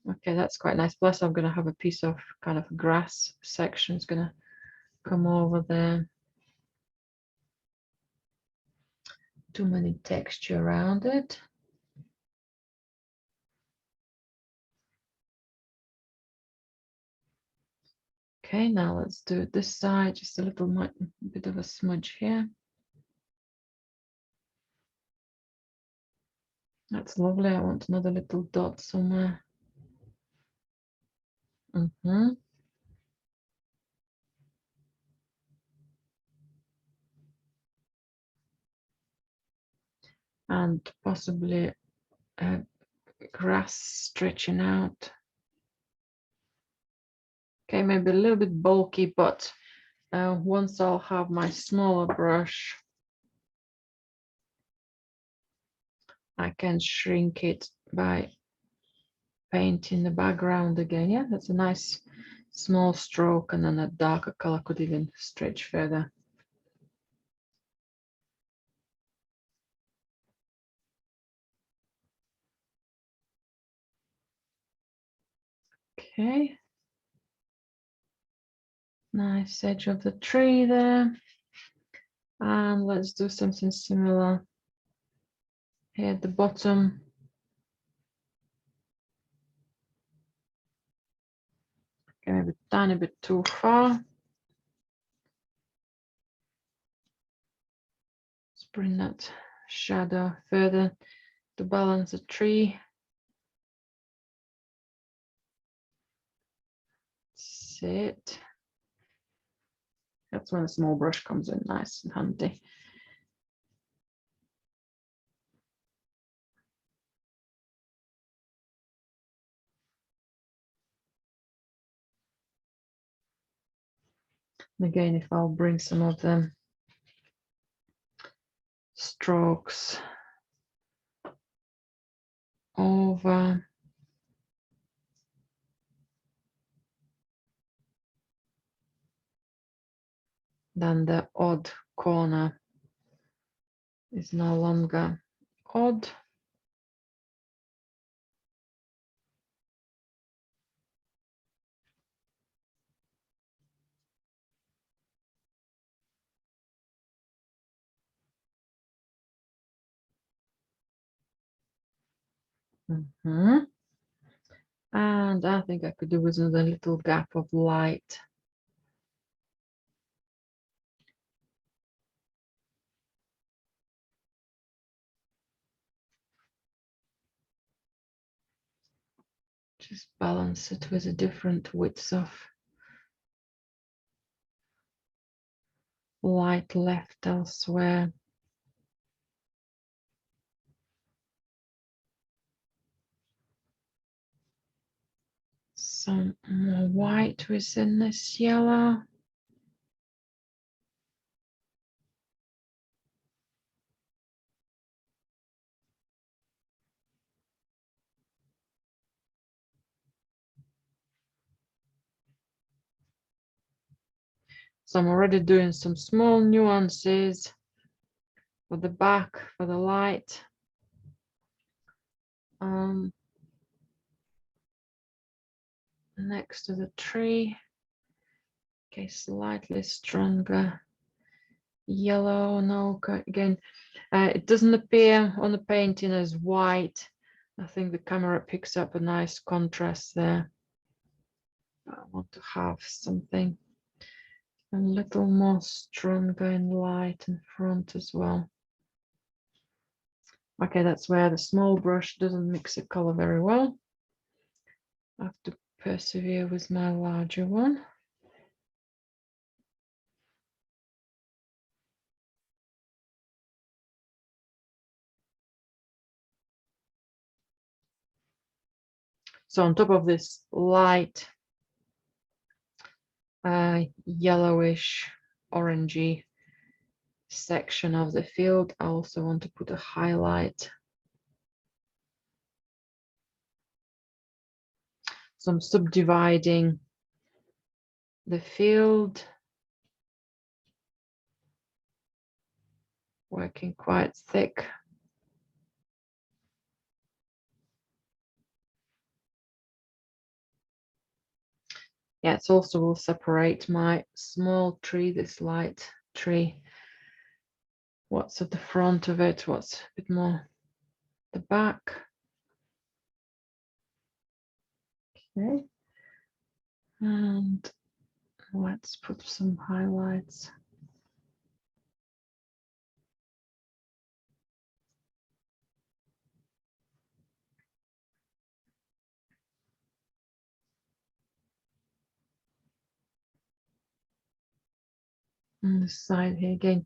Okay, that's quite nice. Plus, I'm going to have a piece of kind of grass section. It's going to come over there. Too many texture around it. Okay, now let's do it this side. Just a little bit of a smudge here. That's lovely. I want another little dot somewhere. And possibly grass stretching out. Okay, maybe a little bit bulky, but once I'll have my smaller brush, I can shrink it by painting the background again. Yeah, that's a nice small stroke, and then a darker color could even stretch further. Okay. Nice edge of the tree there. And let's do something similar here at the bottom. Okay, maybe a tiny bit too far. Let's bring that shadow further to balance the tree. That's it. That's when a small brush comes in nice and handy. And again, if I'll bring some of them strokes over. Then the odd corner is no longer odd. And I think I could do with another little gap of light. Just balance it with a different widths of light left elsewhere. Some more white within this yellow. So I'm already doing some small nuances for the back, for the light. Next to the tree. Okay, slightly stronger yellow. No, again, it doesn't appear on the painting as white. I think the camera picks up a nice contrast there. I want to have something a little more stronger in light in front as well. Okay, that's where the small brush doesn't mix the color very well. I have to persevere with my larger one. So on top of this light yellowish orangey section of the field, I also want to put a highlight. So I'm subdividing the field. Working quite thick. Yeah, it also will separate my small tree, this light tree. What's at the front of it, what's a bit more the back. Okay. And let's put some highlights. On the side here again,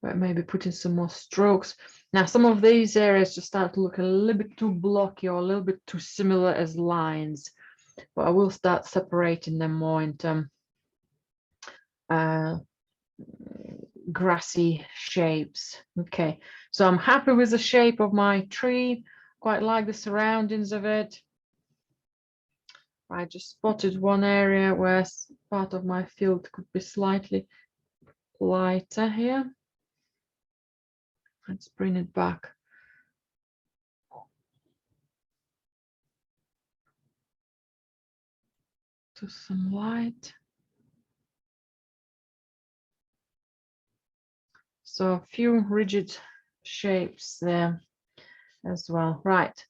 but maybe putting some more strokes. Now, some of these areas just start to look a little bit too blocky or a little bit too similar as lines, but I will start separating them more into grassy shapes. Okay, so I'm happy with the shape of my tree, quite like the surroundings of it. I just spotted one area where part of my field could be slightly lighter here. Let's bring it back. To some light. So a few rigid shapes there as well. Right.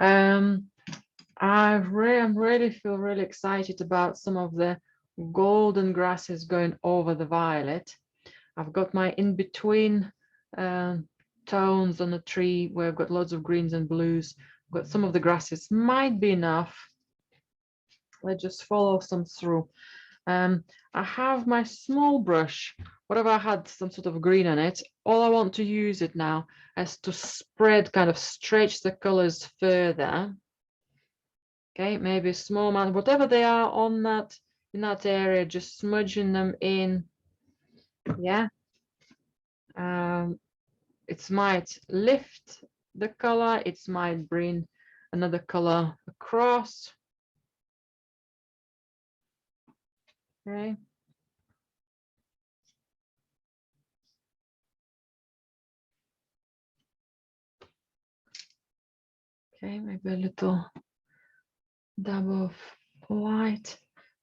I really feel really excited about some of the golden grasses going over the violet. I've got my in-between tones on the tree where I've got lots of greens and blues. I've got some of the grasses, might be enough. Let's just follow some through. I have my small brush, whatever I had some sort of green on it. All I want to use it now is to spread, kind of stretch the colors further. Okay, maybe a small amount, whatever they are on that, in that area, just smudging them in. Yeah. It might lift the color, it might bring another color across. Okay. Okay, maybe a little dab of light.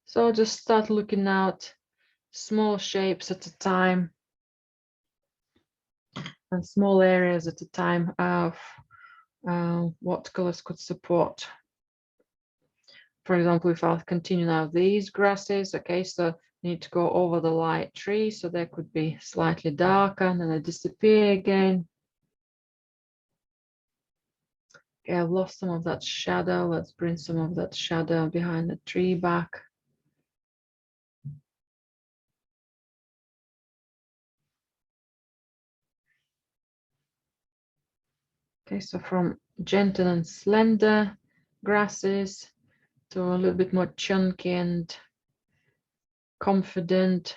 So just start looking out small shapes at a time and small areas at a time of what colors could support. For example, if I continue now these grasses, okay, so need to go over the light tree, so they could be slightly darker and then they disappear again. Okay, I've lost some of that shadow. Let's bring some of that shadow behind the tree back. Okay, so from gentle and slender grasses to a little bit more chunky and confident,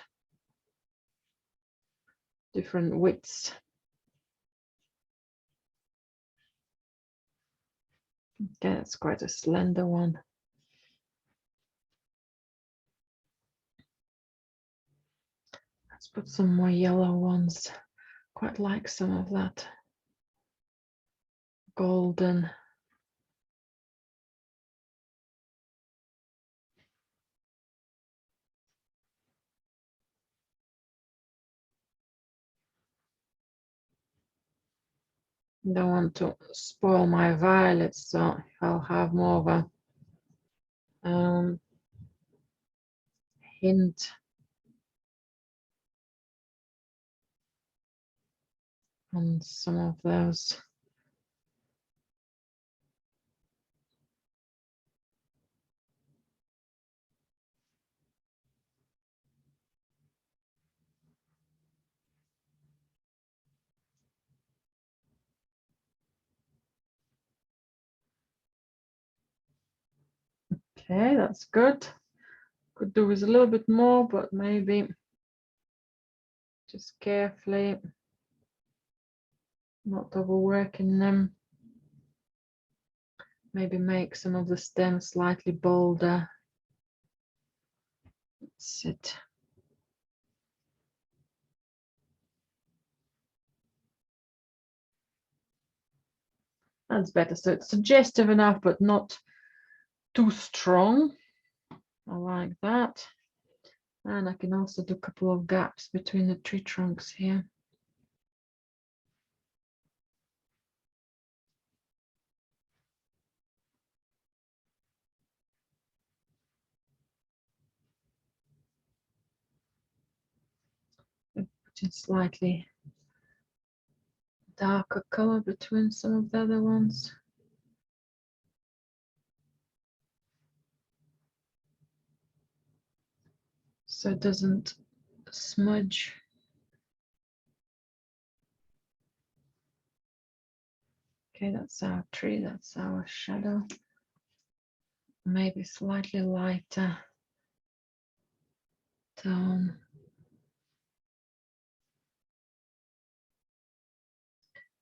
different widths. Okay, that's quite a slender one. Let's put some more yellow ones. Quite like some of that golden. Don't want to spoil my violets, so I'll have more of a hint on some of those. Okay, that's good. Could do with a little bit more, but maybe just carefully, not overworking them. Maybe make some of the stems slightly bolder. That's it. That's better. So it's suggestive enough, but not too strong. I like that. And I can also do a couple of gaps between the tree trunks here. Put in slightly darker color between some of the other ones. So it doesn't smudge. Okay, that's our tree, that's our shadow. Maybe slightly lighter tone.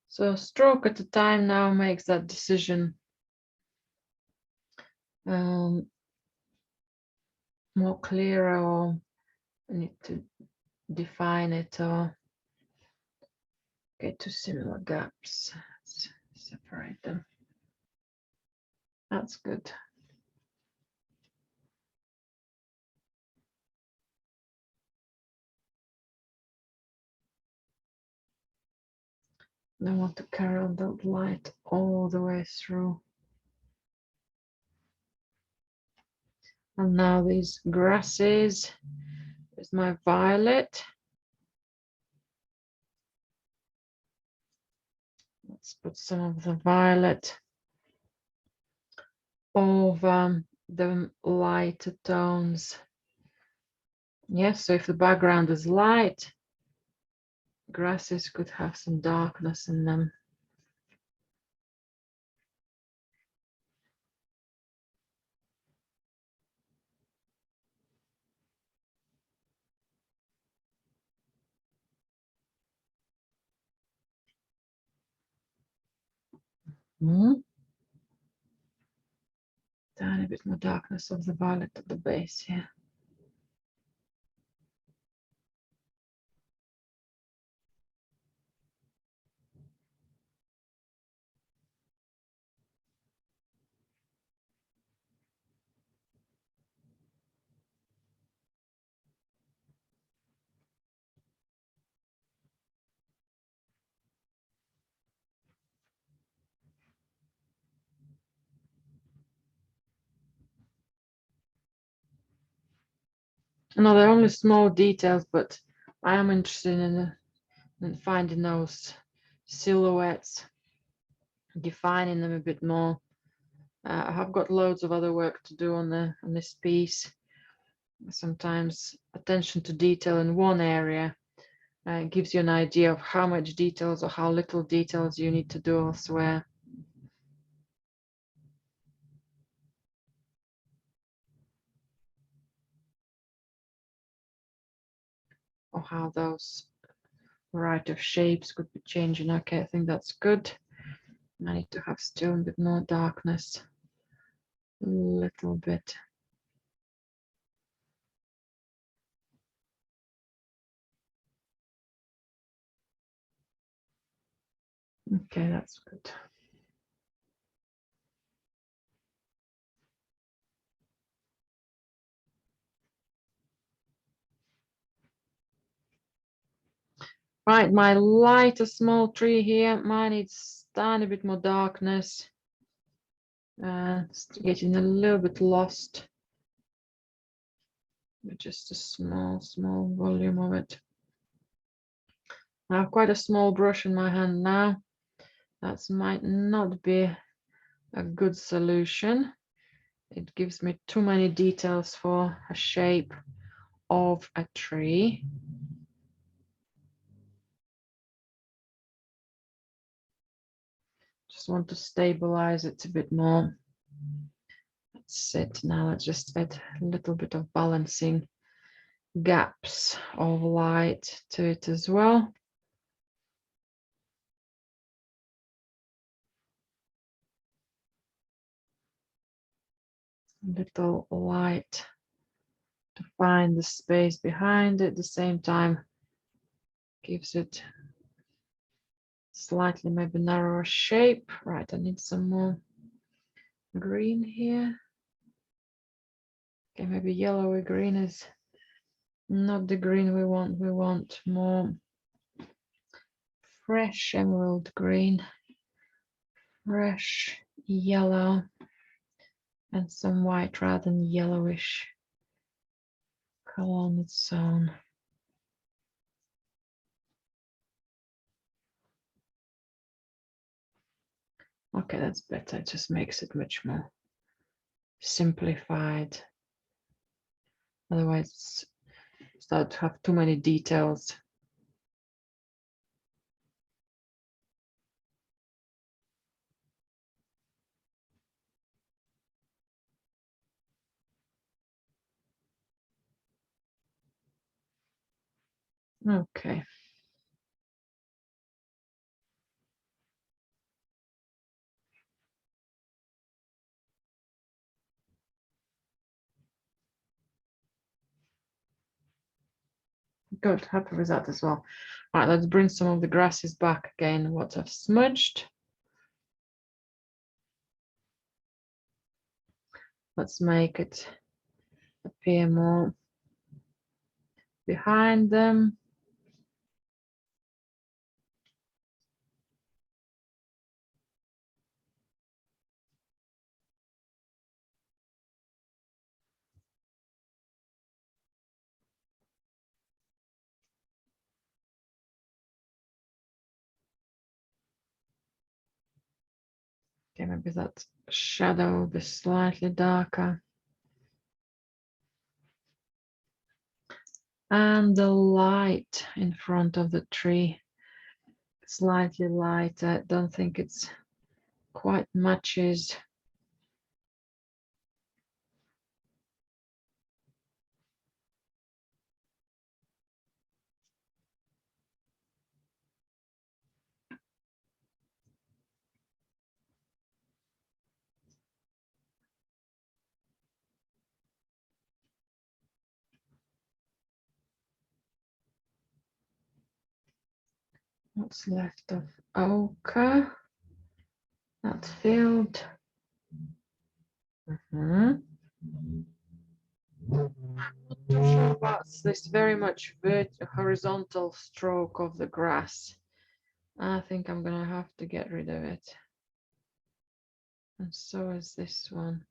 So a stroke at a time now makes that decision more clearer, or I need to define it or get to similar gaps. Let's separate them. That's good. I want to carry on that light all the way through. And now these grasses is my violet. Let's put some of the violet over the lighter tones. Yes, so if the background is light, grasses could have some darkness in them. Tiny bit more darkness of the violet at the base here. No, they're only small details, but I am interested in finding those silhouettes, defining them a bit more. I have got loads of other work to do on this piece. Sometimes attention to detail in one area gives you an idea of how much details or how little details you need to do elsewhere. Or how those variety of shapes could be changing. Okay, I think that's good. I need to have still a bit more darkness, a little bit. Okay, that's good. Right, my lighter small tree here, mine needs a tiny bit more darkness. It's getting a little bit lost. Just a small volume of it. I have quite a small brush in my hand now. That might not be a good solution. It gives me too many details for a shape of a tree. Just want to stabilize it a bit more. That's it. Now let's just add a little bit of balancing gaps of light to it as well. Little light to find the space behind it. At the same time, gives it slightly maybe narrower shape. Right, I need some more green here. Okay, maybe yellowy green is not the green we want. We want more fresh emerald green, fresh yellow, and some white rather than yellowish color on its own. Okay, that's better. It just makes it much more simplified. Otherwise, start to have too many details. Okay. Good, happy with that as well. All right, let's bring some of the grasses back again, what I've smudged. Let's make it appear more behind them. Okay, maybe that shadow will be slightly darker. And the light in front of the tree, slightly lighter. I don't think it's quite matches. What's left of ochre? That filled. Not too sure about this very much horizontal stroke of the grass. I think I'm gonna have to get rid of it. And so is this one.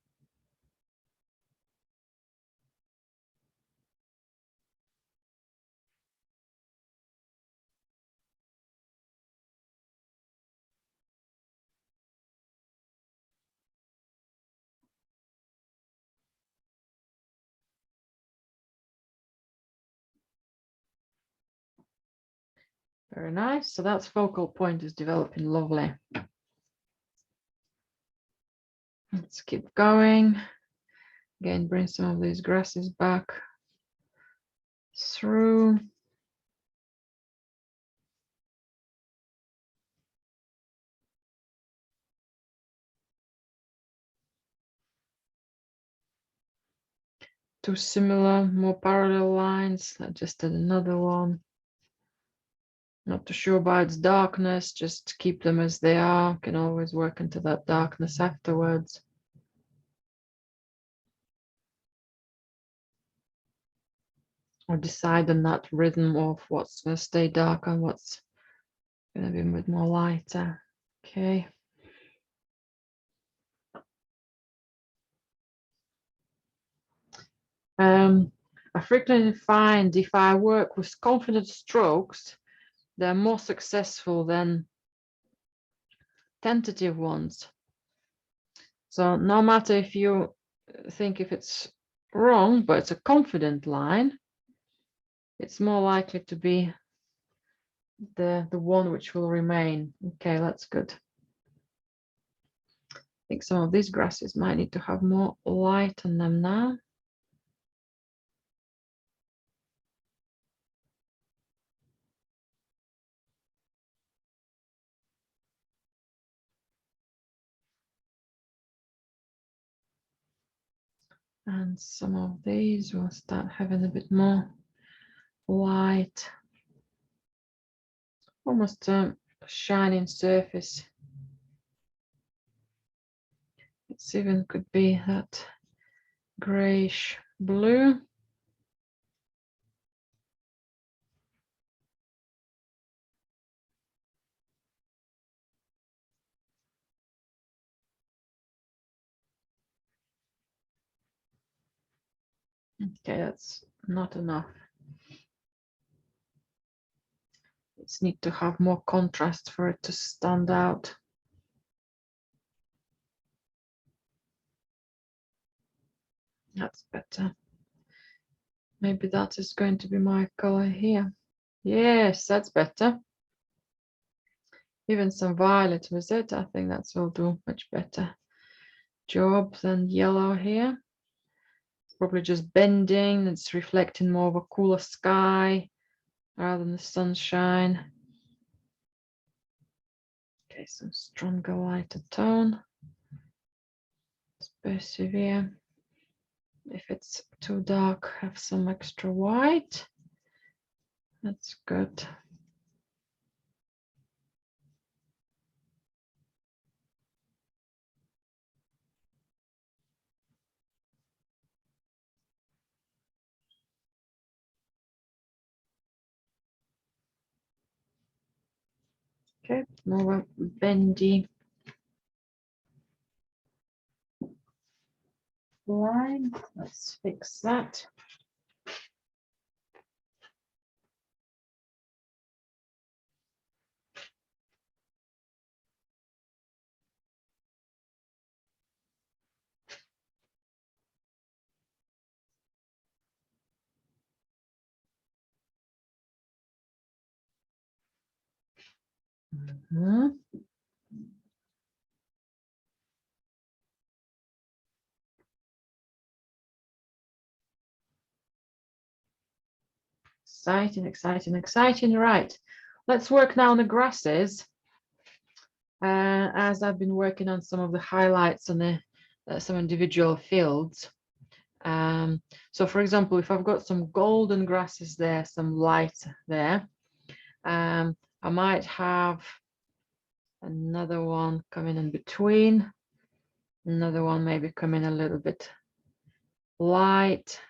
Very nice. So that's focal point is developing lovely. Let's keep going. Again, bring some of these grasses back through. Two similar, more parallel lines. I just did another one. Not too sure about its darkness, just keep them as they are. Can always work into that darkness afterwards. Or decide on that rhythm of what's going to stay dark and what's going to be a bit more lighter. Okay. I frequently find if I work with confident strokes, they're more successful than tentative ones. So no matter if you think if it's wrong, but it's a confident line, it's more likely to be the one which will remain. Okay, that's good. I think some of these grasses might need to have more light on them now. And some of these will start having a bit more light, almost a shining surface. It's even could be that grayish blue. Okay, that's not enough. It's need to have more contrast for it to stand out. That's better. Maybe that is going to be my color here. Yes, that's better. Even some violet with it, I think that will do much better job than yellow here. It's probably just bending, it's reflecting more of a cooler sky rather than the sunshine. Okay, some stronger lighter tone. Let's persevere. If it's too dark, have some extra white. That's good. Okay, more bendy line. Let's fix that. Mhm. Exciting, exciting, exciting. Right, let's work now on the grasses. As I've been working on some of the highlights on the some individual fields. So for example, if I've got some golden grasses there, some light there, I might have another one coming in between, another one maybe coming a little bit light.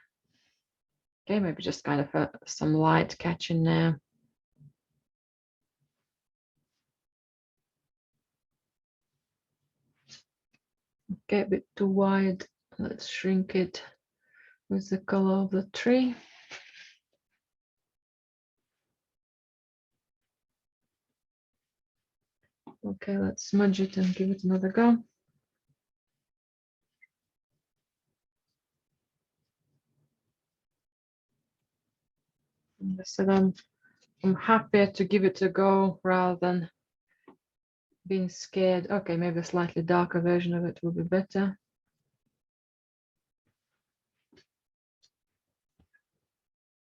Okay, maybe just kind of some light catching there. Okay, a bit too wide. Let's shrink it with the color of the tree. Okay, let's smudge it and give it another go. And I said I'm happier to give it a go rather than being scared. Okay, maybe a slightly darker version of it will be better.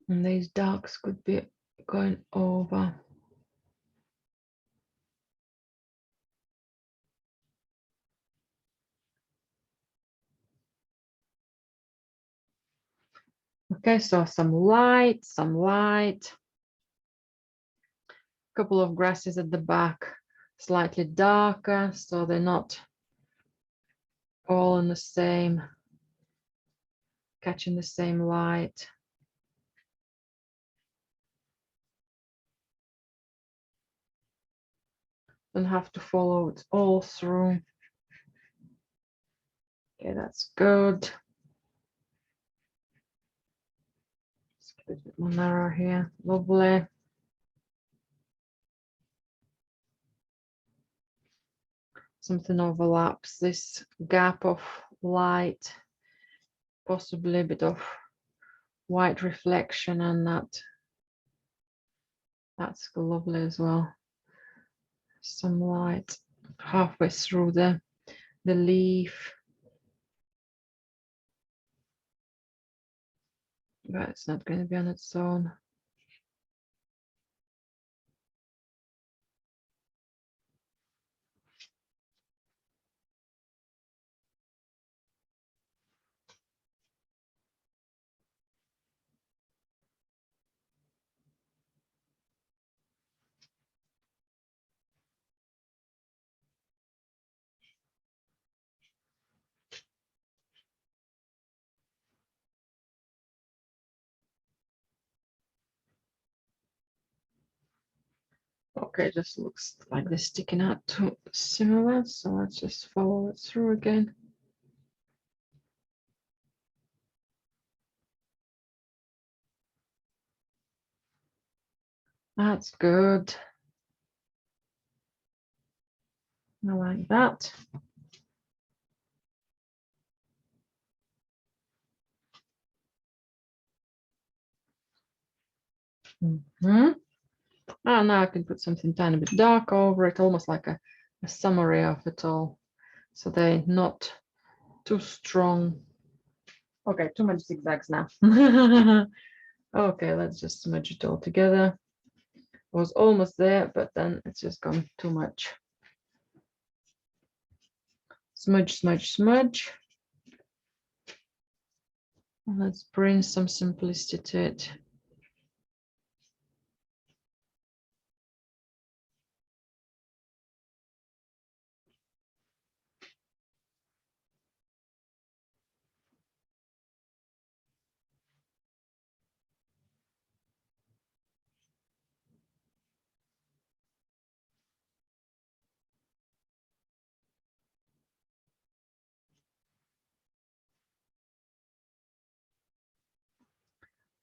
And these darks could be going over. Okay, so some light, some light. Couple of grasses at the back, slightly darker, so they're not all in the same, catching the same light. Don't have to follow it all through. Okay, that's good. Let's get a bit more narrow here. Lovely. Something overlaps this gap of light, possibly a bit of white reflection, and that's lovely as well. Some light halfway through the leaf, but it's not going to be on its own. okay, it just looks like they're sticking out too similar, so let's just follow it through again. That's good. I like that. And now I can put something tiny bit dark over it, almost like a summary of it all, so they're not too strong. Okay, too much zigzags now. Okay, let's just smudge it all together. I was almost there, but then it's just gone too much. Smudge, smudge, smudge. Let's bring some simplicity to it.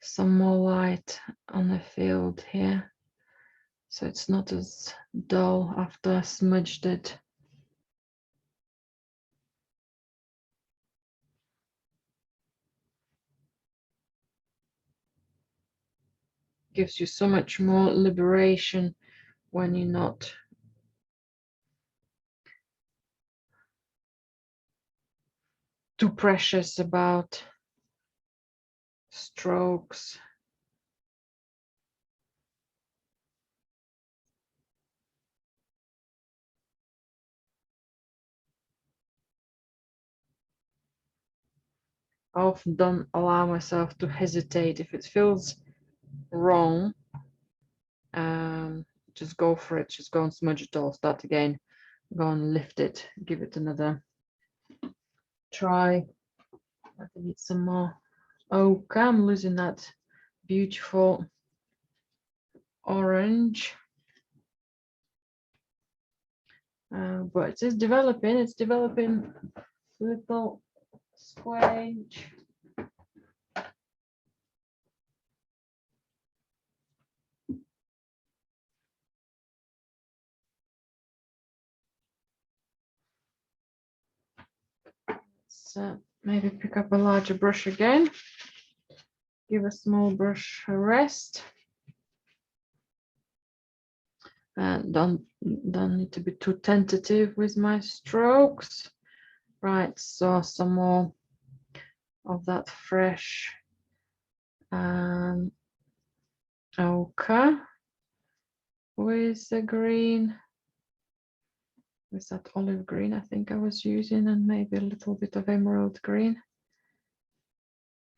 Some more light on the field here, so it's not as dull after I smudged it. Gives you so much more liberation when you're not too precious about strokes. I often don't allow myself to hesitate. If it feels wrong, just go for it. Just go and smudge it all. Start again. Go and lift it. Give it another try. I need some more. Okay, I'm losing that beautiful orange. But it is developing. It's developing little squage. So maybe pick up a larger brush again. Give a small brush a rest. And don't need to be too tentative with my strokes. Right, so some more of that fresh ochre with the green, with that olive green I think I was using, and maybe a little bit of emerald green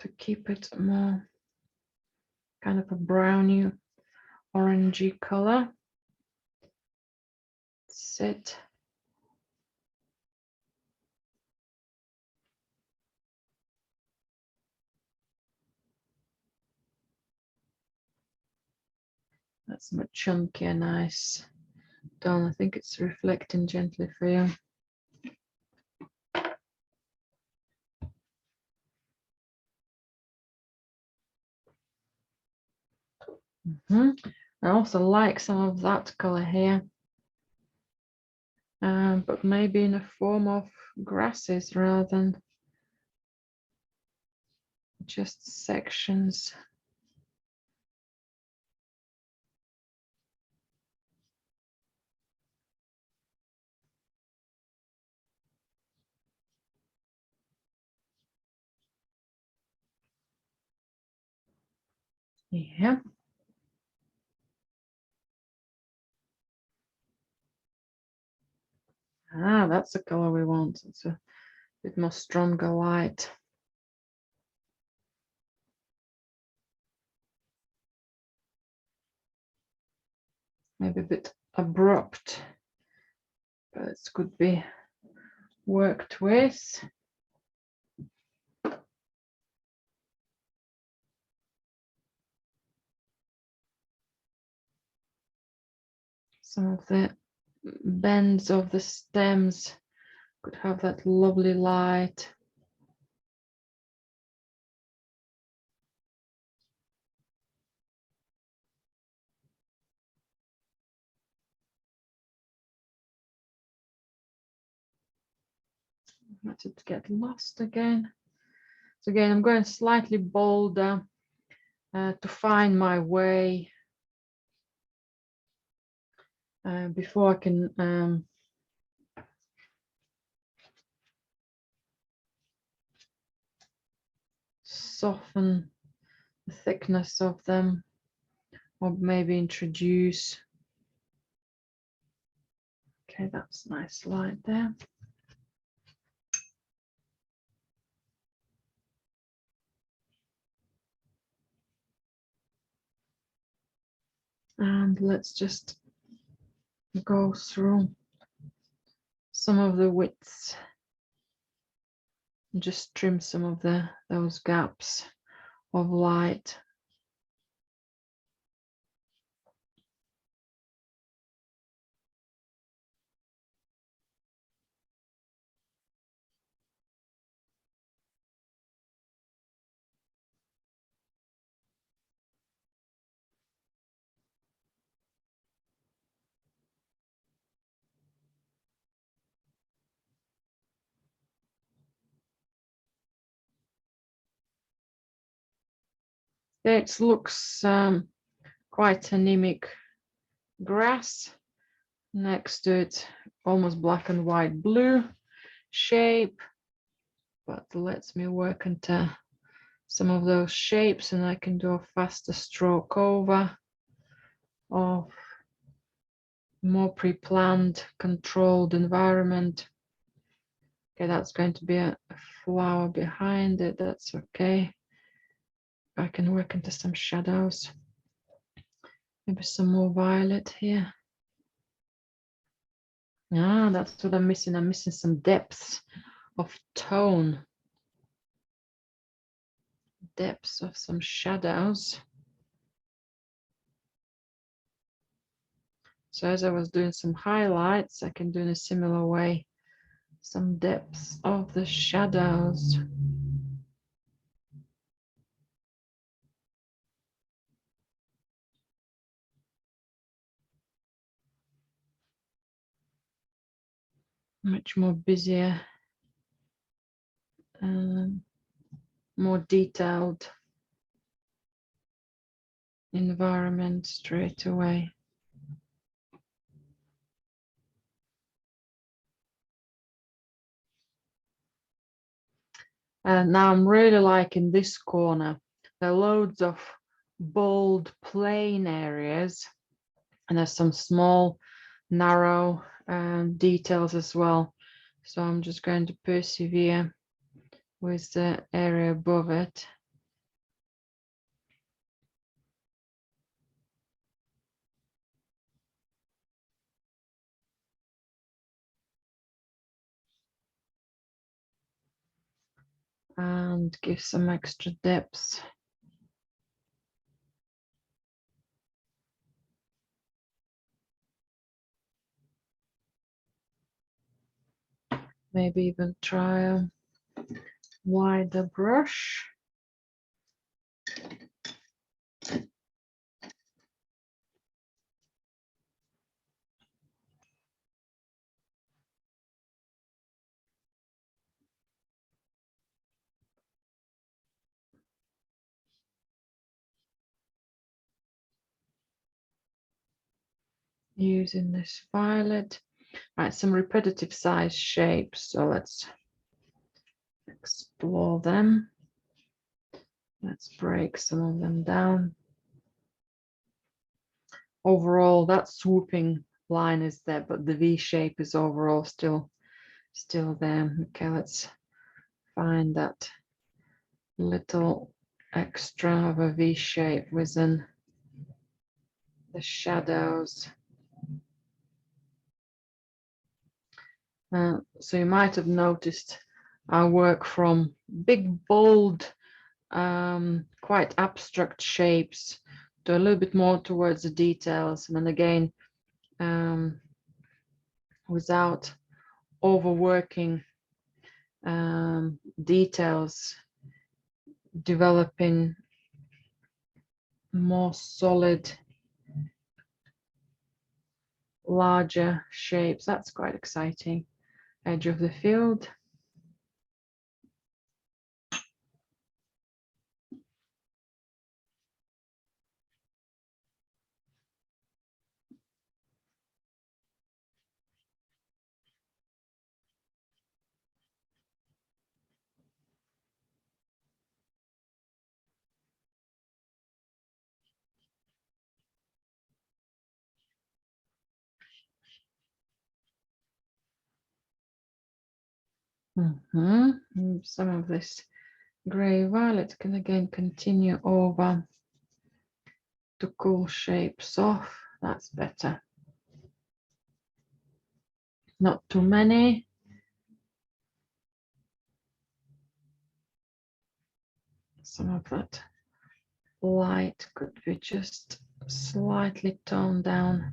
to keep it more kind of a browny orangey color. That's it. That's much chunkier, nice. Done. I think it's reflecting gently for you. I also like some of that color here, but maybe in a form of grasses rather than just sections. Yeah. That's the color we want. It's a bit more stronger light. Maybe a bit abrupt, but it could be worked with. Some of the bends of the stems could have that lovely light. Let it get lost again. So again, I'm going slightly bolder to find my way before I can soften the thickness of them, or maybe introduce. Okay, that's nice light there. And let's just go through some of the widths and just trim some of those gaps of light. It looks quite anemic grass. Next to it, almost black and white blue shape, but lets me work into some of those shapes, and I can do a faster stroke over of more pre-planned, controlled environment. Okay, that's going to be a flower behind it. That's okay. I can work into some shadows. Maybe some more violet here. Ah, that's what I'm missing. I'm missing some depths of tone. Depths of some shadows. So as I was doing some highlights, I can do in a similar way some depths of the shadows. Much more busier, more detailed environment straight away. And now I'm really liking this corner. There are loads of bold plain areas, and there's some small narrow details as well. So I'm just going to persevere with the area above it. And give some extra depth. Maybe even try a wider brush. Using this violet. Right, some repetitive size shapes. So let's explore them. Let's break some of them down. Overall, that swooping line is there, but the V shape is overall still there. Okay, let's find that little extra of a V shape within the shadows. So you might have noticed I work from big, bold, quite abstract shapes to a little bit more towards the details. And then again, without overworking details, developing more solid, larger shapes. That's quite exciting. Edge of the field. Some of this gray violet can again continue over to cool shapes off. That's better. Not too many. Some of that light could be just slightly toned down.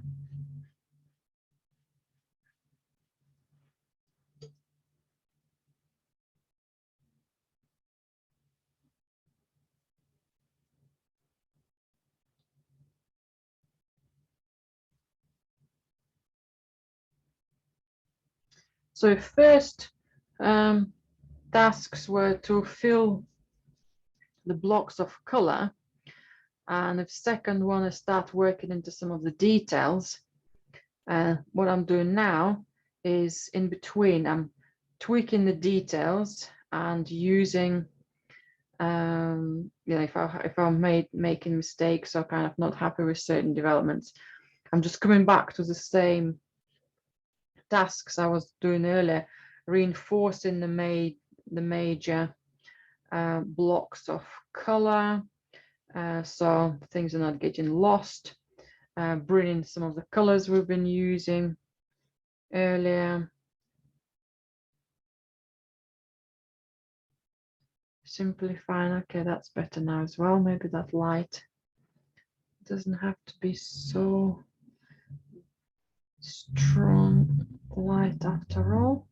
So first tasks were to fill the blocks of color, and the second one is start working into some of the details. What I'm doing now is in between, I'm tweaking the details and using, if I'm making mistakes or kind of not happy with certain developments, I'm just coming back to the same tasks I was doing earlier, reinforcing the major blocks of color, so things are not getting lost, bringing some of the colors we've been using earlier, simplifying. Okay, that's better now as well. Maybe that light doesn't have to be so strong light after all.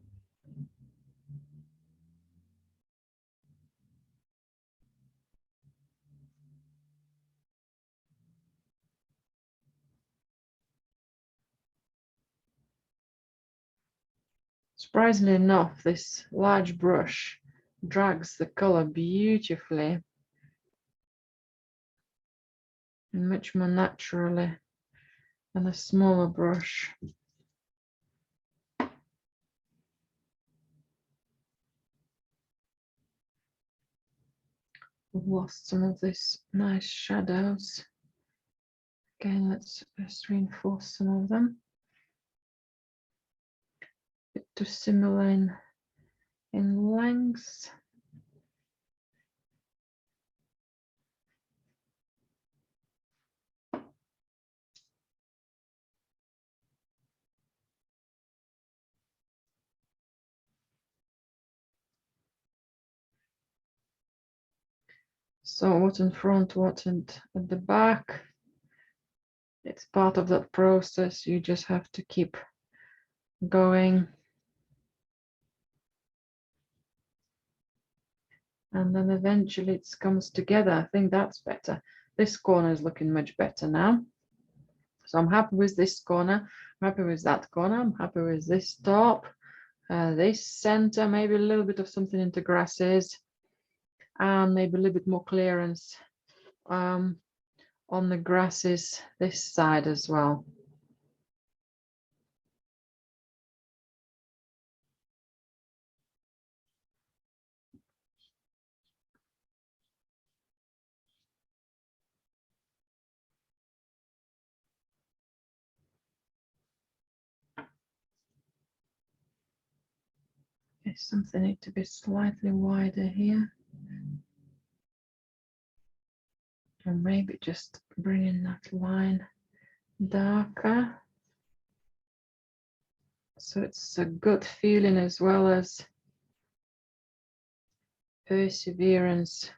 Surprisingly enough, this large brush drags the color beautifully and much more naturally than a smaller brush. We've lost some of these nice shadows. Again, let's reinforce some of them. A bit too similar in length. So what in front, what at the back. It's part of that process. You just have to keep going. And then eventually it comes together. I think that's better. This corner is looking much better now. So I'm happy with this corner. I'm happy with that corner. I'm happy with this top, this center, maybe a little bit of something into grasses, and maybe a little bit more clearance on the grasses this side as well. Okay, something needs to be slightly wider here. Or maybe just bringing that line darker. So it's a good feeling as well as perseverance.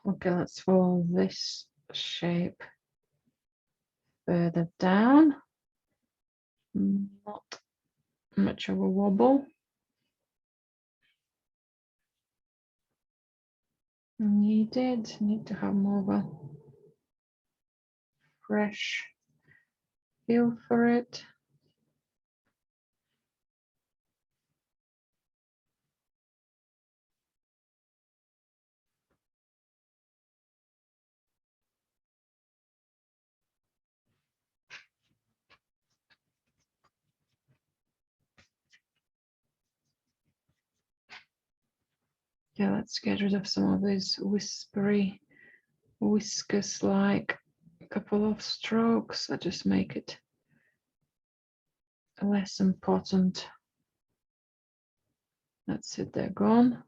Okay, let's follow this shape further down. Not much of a wobble. Need to have more of a fresh feel for it. Yeah, let's get rid of some of these whispery, whiskers-like couple of strokes. I just make it less important. That's it, they're gone.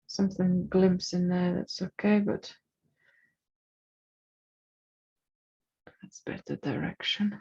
Something glimpse in there, that's okay, but that's better direction.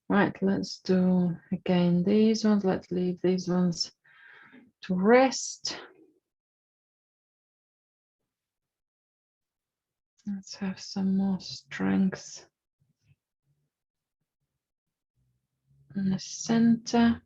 Right, let's do again these ones. Let's leave these ones to rest. Let's have some more strength in the center.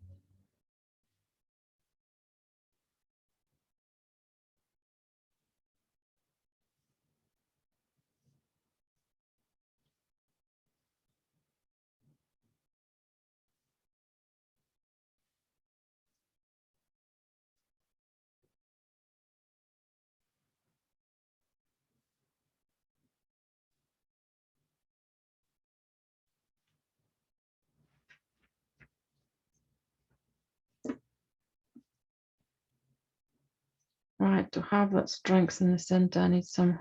Right, to have that strength in the center, I need some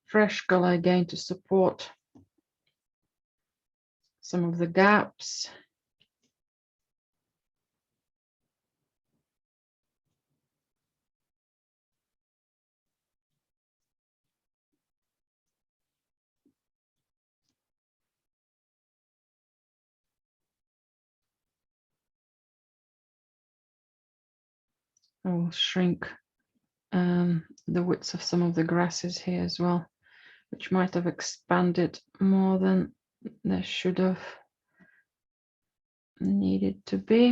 fresh color again to support some of the gaps. I will shrink the widths of some of the grasses here as well, which might have expanded more than they should have needed to be.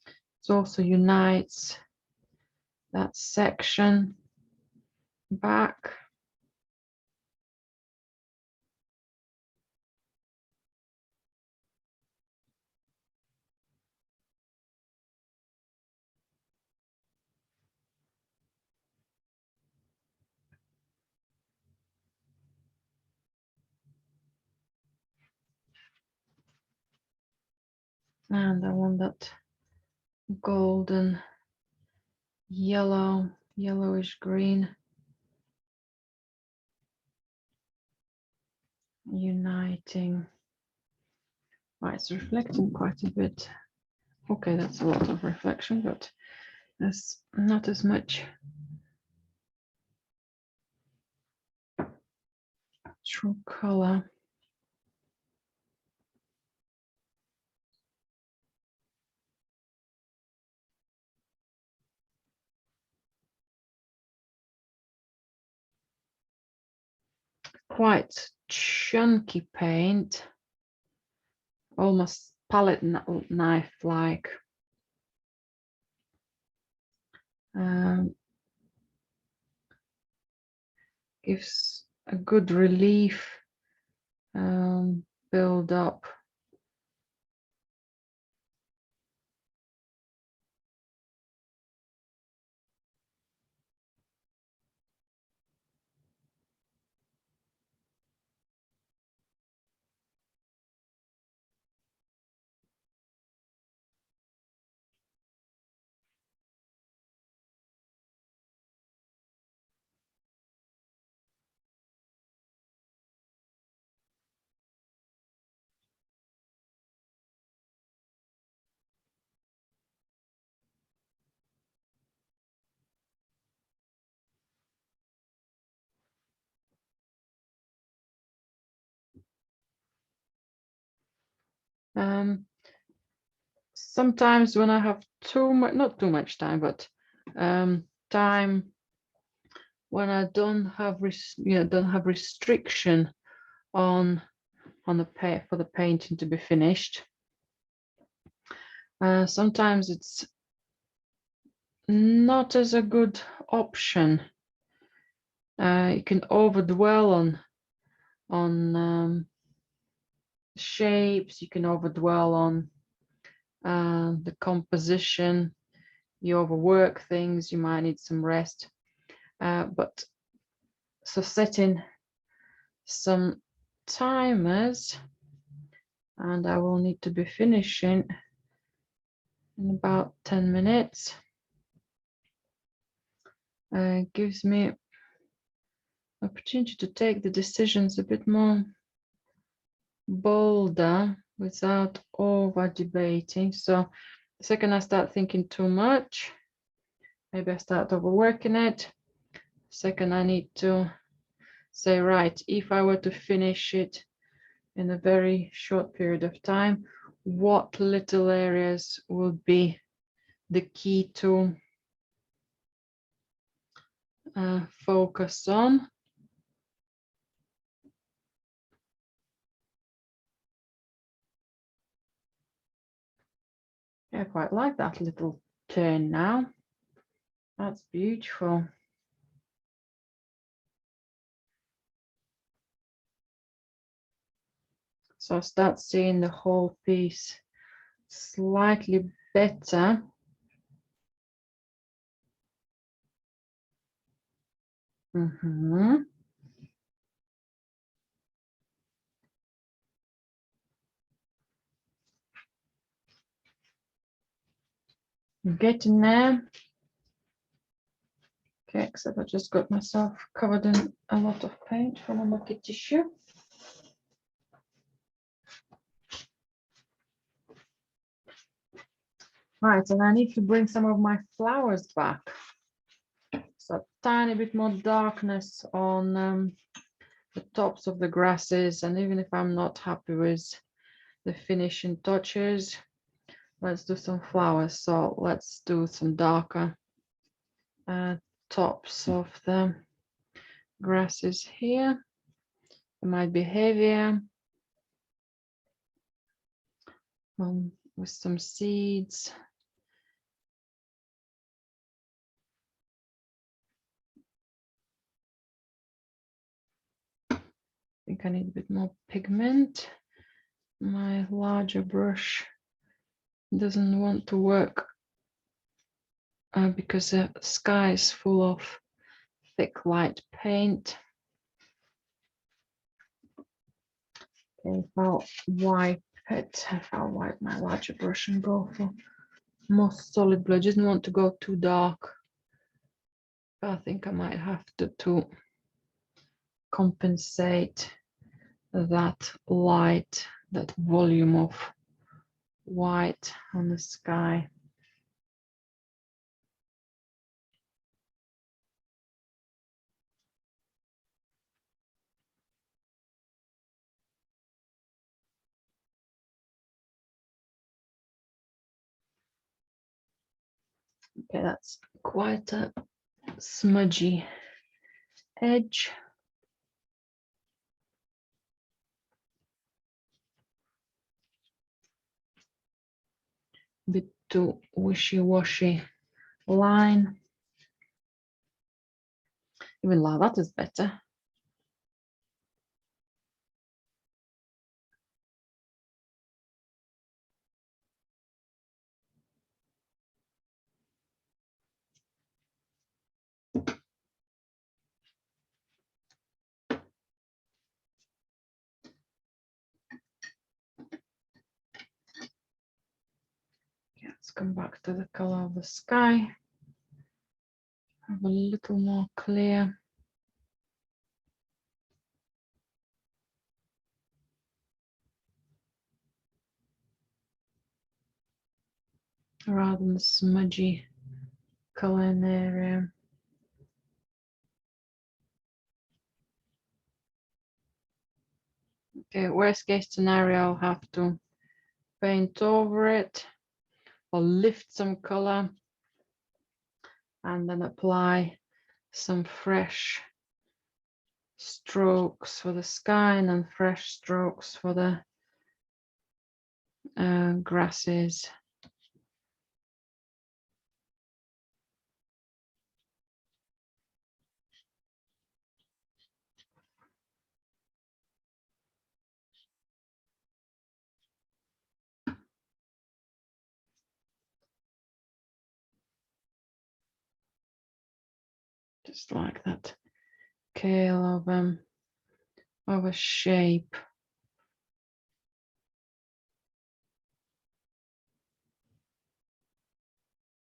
It also unites that section back. And I want that golden yellow, yellowish green uniting. Right, it's reflecting quite a bit. Okay, that's a lot of reflection, but there's not as much true color. Quite chunky paint, almost palette knife like. Gives a good relief build up. Sometimes when I have not too much time, but time when I don't have restriction on for the painting to be finished. Sometimes it's not as a good option. You can overdwell on shapes. You can overdwell on the composition. You overwork things. You might need some rest. But so setting some timers, and I will need to be finishing in about 10 minutes. Gives me opportunity to take the decisions a bit more bolder without over debating. So the second I start thinking too much, maybe I start overworking it. Second, I need to say, right, if I were to finish it in a very short period of time, what little areas would be the key to focus on? I quite like that little turn now. That's beautiful. So I start seeing the whole piece slightly better. Getting there. Okay, except I just got myself covered in a lot of paint from a bucket tissue. Right, and I need to bring some of my flowers back. So a tiny bit more darkness on the tops of the grasses, and even if I'm not happy with the finishing touches, let's do some flowers. So let's do some darker tops of the grasses here. It might be heavier with some seeds. I think I need a bit more pigment. My larger brush doesn't want to work because the sky is full of thick light paint. Okay, I'll wipe it. I'll wipe my larger brush and go for more solid blue. I didn't want to go too dark. I think I might have to compensate that light, that volume of white on the sky. Okay, that's quite a smudgy edge. Bit too wishy-washy line. Even like that is better. Let's come back to the color of the sky. Have a little more clear. Rather than the smudgy color in the area. Okay, worst case scenario, I'll have to paint over it or lift some color, and then apply some fresh strokes for the sky and then fresh strokes for the grasses. Just like that scale of a shape.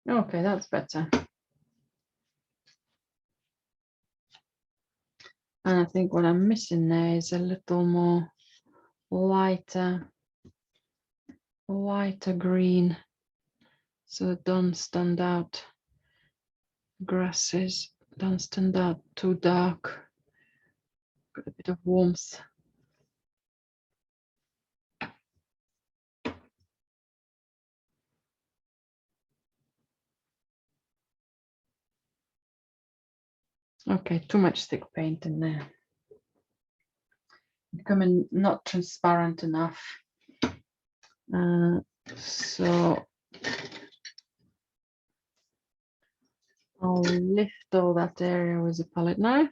Okay, that's better. And I think what I'm missing there is a little more lighter green, so it don't stand out. Grasses don't stand out too dark. Got a bit of warmth. Okay, too much thick paint in there. Becoming not transparent enough. So I'll lift all that area with a palette knife.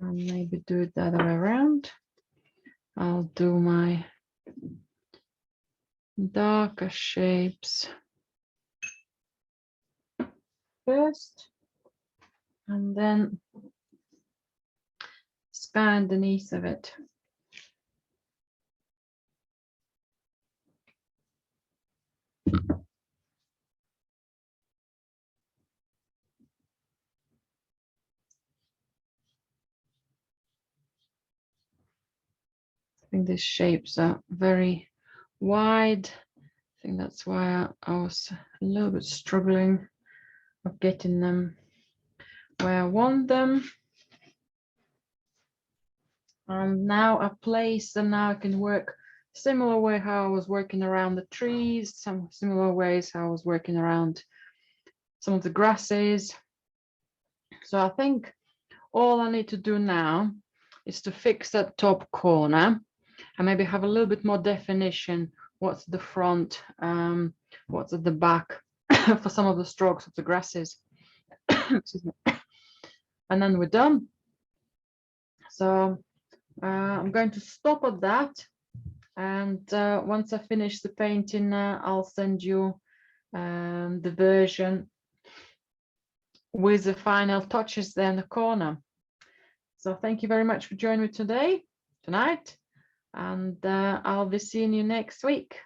And maybe do it the other way around. I'll do my darker shapes first, and then sky underneath of it. I think these shapes are very wide. I think that's why I was a little bit struggling of getting them where I want them. And now I place them. Now I can work similar way how I was working around the trees, some similar ways how I was working around some of the grasses. So I think all I need to do now is to fix that top corner and maybe have a little bit more definition. What's the front, what's at the back for some of the strokes of the grasses. Excuse me. And then we're done. So I'm going to stop at that. And once I finish the painting, I'll send you the version with the final touches there in the corner. So thank you very much for joining me tonight, and I'll be seeing you next week.